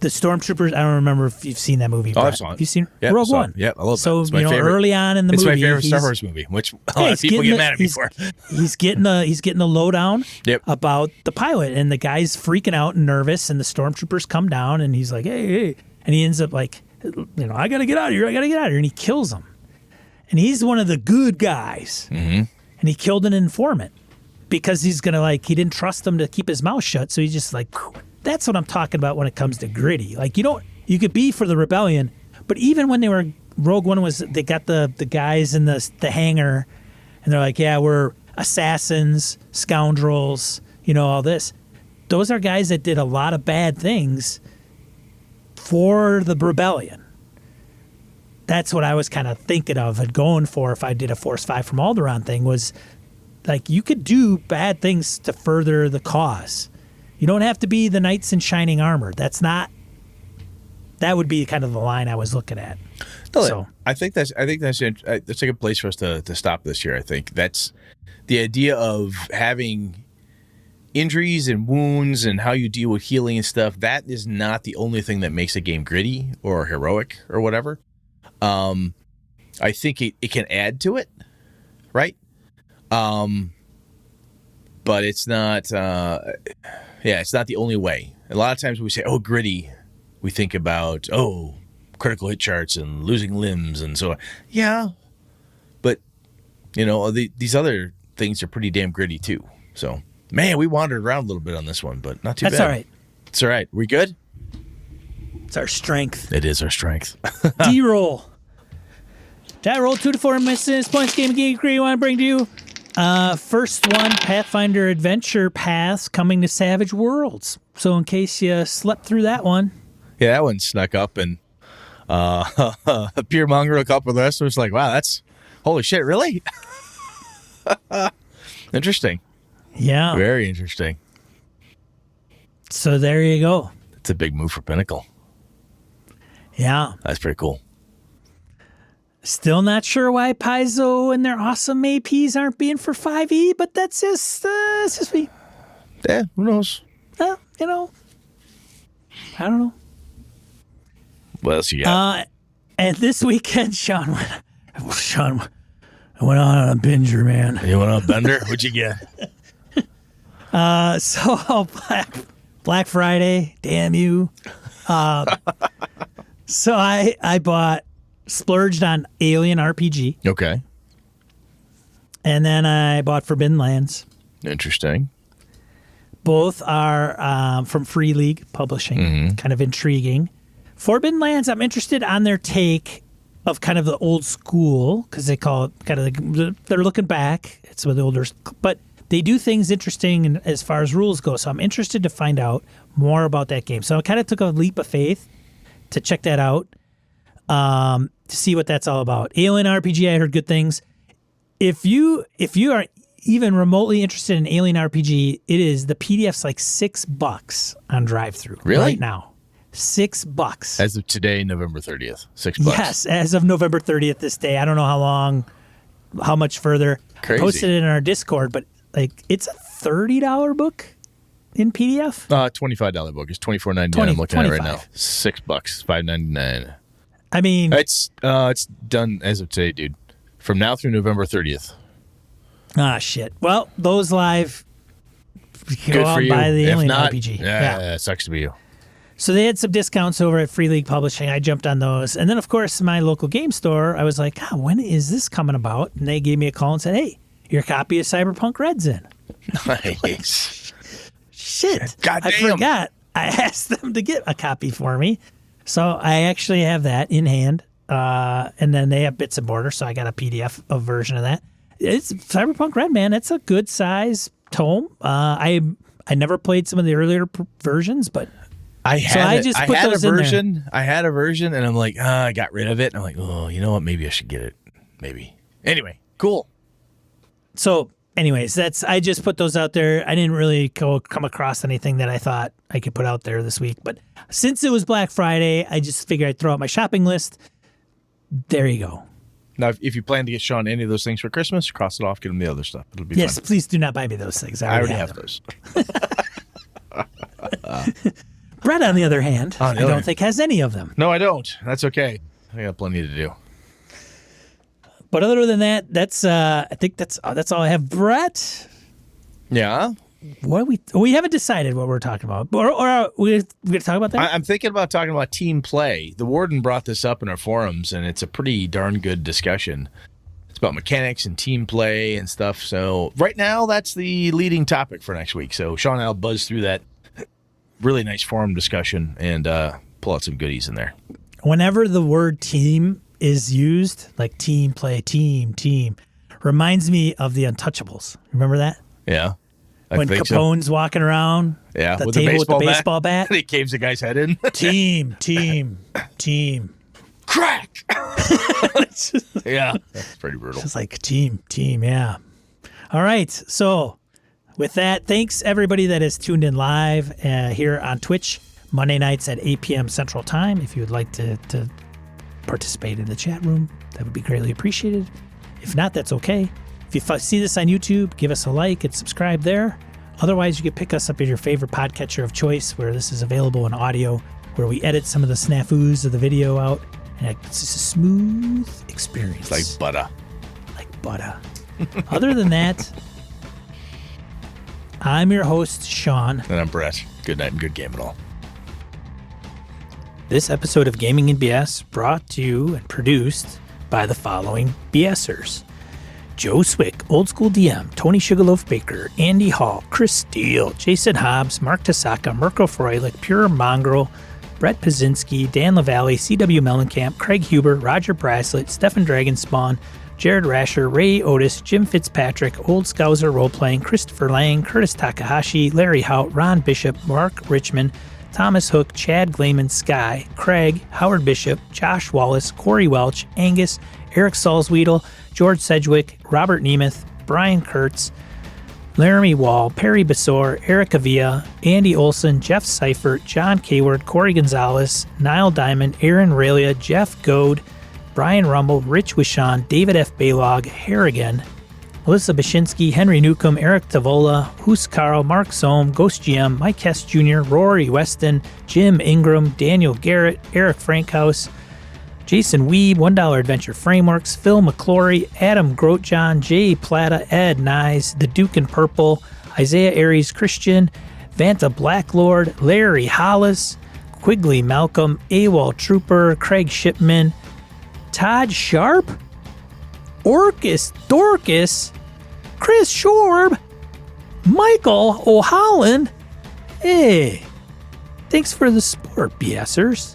The stormtroopers. I don't remember if you've seen that movie. Oh, I've seen it. Have you seen Rogue One? Yeah, I love so, that. So it's my favorite. Early on in the movie, movie, it's my favorite Star Wars movie, which a lot of people get mad at me for. He's getting the lowdown about the pilot, and the guy's freaking out and nervous, and the stormtroopers come down, and he's like, hey, and he ends up like, I gotta get out of here, and he kills him, and he's one of the good guys, and he killed an informant because he's gonna he didn't trust him to keep his mouth shut, so he's just like, that's what I'm talking about when it comes to gritty. Like you could be for the rebellion, but even when Rogue One they got the guys in the hangar, and they're like, yeah, we're assassins, scoundrels, all this. Those are guys that did a lot of bad things for the rebellion. That's what I was kind of thinking of and going for if I did a Force 5 from Alderaan thing, was like, you could do bad things to further the cause. You don't have to be the knights in shining armor. That would be kind of the line I was looking at. No, so I think that's a good place for us to stop this year. I think that's the idea of having injuries and wounds and how you deal with healing and stuff. That is not the only thing that makes a game gritty or heroic or whatever. I think it can add to it, right? But it's not. It's not the only way. A lot of times when we say, gritty, we think about, critical hit charts and losing limbs and so on. Yeah. But, these other things are pretty damn gritty too. So, man, we wandered around a little bit on this one, but not too bad. That's all right. It's all right. We good? It's our strength. It is our strength. D-roll. Die roll 2 to 4 misses. Points game geekery want to bring to you. First one, Pathfinder Adventure Paths coming to Savage Worlds. So in case you slept through that one. Yeah, that one snuck up, and Peer Monger, a couple of the rest was like, wow, that's holy shit, really? Interesting. Yeah. Very interesting. So there you go. It's a big move for Pinnacle. Yeah. That's pretty cool. Still not sure why Paizo and their awesome APs aren't being for 5e, but that's just me. Yeah, who knows? I don't know. What else you got? And this weekend, Sean went on a binger, man. You went on a bender? What'd you get? So Black Friday, damn you. So I splurged on Alien RPG. Okay. And then I bought Forbidden Lands. Interesting. Both are from Free League Publishing. Kind of intriguing. Forbidden Lands, I'm interested on their take of kind of the old school, because they call it kind of they're looking back. It's with the older, but they do things interesting as far as rules go. So I'm interested to find out more about that game. So I kind of took a leap of faith to check that out, to see what that's all about. Alien RPG, I heard good things. If you are even remotely interested in Alien RPG, it is, the PDF's like $6 on drive-thru right now. $6 as of today, November 30th. $6. Yes, as of November 30th this day. I don't know how much further. Crazy. I posted it in our Discord, but like, it's a $30 book in PDF. $25 book. It's $24.99. I'm looking at it right now. $6, $5.99. I mean, it's done as of today, dude. from now through November 30th. Ah, shit. Well, those live. Go Good out for and you. buy the If Alien not, RPG. yeah, it sucks to be you. So they had some discounts over at Free League Publishing. I jumped on those. And then, of course, my local game store, I was like, when is this coming about? And they gave me a call and said, hey, your copy of Cyberpunk Red's in. Nice. Shit. God I damn. forgot. I asked them to get a copy for me. So I actually have that in hand. And then they have Bits and Border, so I got a PDF of version of that. It's Cyberpunk Red, man. It's a good size tome. I never played some of the earlier versions, but I had those a in there. version. I had a version, and I'm like, I got rid of it. And I'm like, oh, you know what? Maybe I should get it. Maybe. Anyway, cool. So, anyways, I just put those out there. I didn't really come across anything that I thought I could put out there this week. But since it was Black Friday, I just figured I'd throw out my shopping list. There you go. Now, if you plan to get Sean any of those things for Christmas, cross it off, get him the other stuff. It'll be Yes, fun. please do not buy me those things. I already have them. those. Brett, on the other hand, On the I other don't hand. think has any of them. No, I don't. That's okay. I got plenty to do. But other than that, I think that's all I have. Brett, Yeah. what we haven't decided what we're talking about, or are we going to talk about that? I'm thinking about talking about team play. The warden brought this up in our forums, and it's a pretty darn good discussion. It's about mechanics and team play and stuff. So right now, that's the leading topic for next week. So Sean and I'll buzz through that really nice forum discussion and pull out some goodies in there. Whenever the word team is used, like team play, team, reminds me of the Untouchables. Remember that? Yeah. I When think so. Capone's walking around Yeah, the with table the with the baseball bat. And he caves the guy's head in. Team. Crack! Yeah. That's pretty brutal. It's like team, yeah. All right. So with that, thanks everybody that has tuned in live here on Twitch, Monday nights at 8 p.m. Central Time. If you would like to participate in the chat room, that would be greatly appreciated. If not, that's okay. If you see this on YouTube, give us a like and subscribe there. Otherwise, you can pick us up in your favorite podcatcher of choice where this is available in audio, where we edit some of the snafus of the video out, and it's just a smooth experience. Like butter. Like butter. Other than that, I'm your host, Sean. And I'm Brett. Good night and good game at all. This episode of Gaming and BS brought to you and produced by the following BSers. Joe Swick, Old School DM, Tony Sugarloaf Baker, Andy Hall, Chris Steele, Jason Hobbs, Mark Tasaka, Mirko Froelich, Pure Mongrel, Brett Pazinski, Dan LaValle, CW Mellencamp, Craig Huber, Roger Braslett, Stefan Dragonspawn, Jared Rasher, Ray Otis, Jim Fitzpatrick, Old Scouser Roleplaying, Christopher Lang, Curtis Takahashi, Larry Hout, Ron Bishop, Mark Richmond, Thomas Hook, Chad Glayman, Sky, Craig, Howard Bishop, Josh Wallace, Corey Welch, Angus, Eric Salzwedel, George Sedgwick, Robert Nemeth, Brian Kurtz, Laramie Wall, Perry Besor, Eric Avia, Andy Olson, Jeff Seifert, John Kayward, Corey Gonzalez, Niall Diamond, Aaron Ralia, Jeff Goad, Brian Rumble, Rich Wishon, David F. Baylog, Harrigan, Melissa Bashinsky, Henry Newcomb, Eric Tavola, Hoos Carl, Mark Sohm, Ghost GM, Mike Hess Jr., Rory Weston, Jim Ingram, Daniel Garrett, Eric Frankhouse, Jason Weeb, $1 Adventure Frameworks, Phil McClory, Adam Grotjohn, Jay Plata, Ed Nyes, The Duke in Purple, Isaiah Aries Christian, Vanta Blacklord, Larry Hollis, Quigley Malcolm, AWOL Trooper, Craig Shipman, Todd Sharp, Orcus Dorcas, Chris Shorb, Michael O'Holland. Hey, thanks for the support, BSers.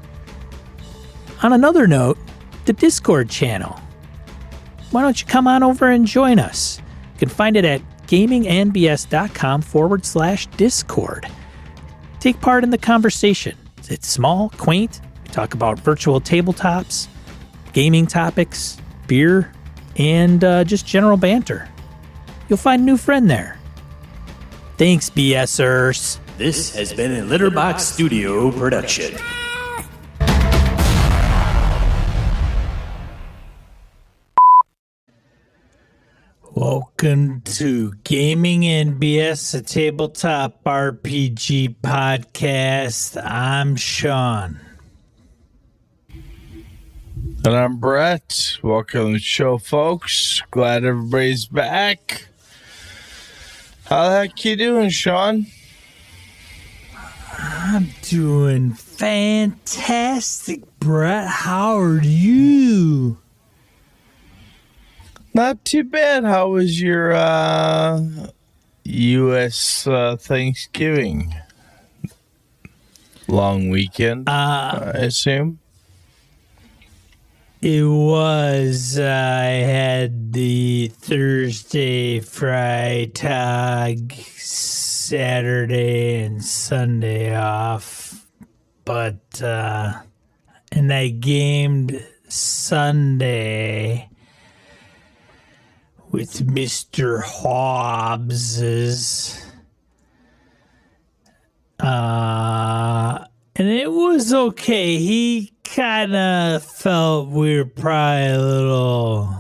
On another note, the Discord channel. Why don't you come on over and join us? You can find it at gamingandbs.com/Discord. Take part in the conversation. It's small, quaint. We talk about virtual tabletops, gaming topics, beer, and just general banter. You'll find a new friend there. Thanks, BSers. This has been a Litterbox Studio production. Welcome to Gaming and BS, a tabletop RPG podcast. I'm Sean. And I'm Brett. Welcome to the show, folks. Glad everybody's back. How the heck you doing, Sean? I'm doing fantastic, Brett. How are you? Not too bad. How was your U.S. Thanksgiving? Long weekend, I assume. It was, I had the Thursday, Freitag, Saturday, and Sunday off. But, and I gamed Sunday with Mr. Hobbs's. And it was okay. He kind of felt we were probably a little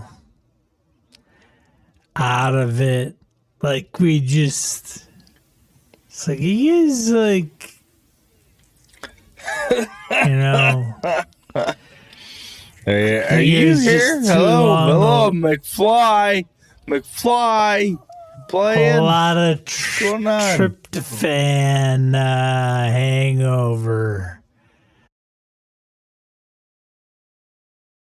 out of it. Like we just, it's like he is like, Are you is here? just too Hello, long. McFly, a playing. lot of going on? tryptophan hangover.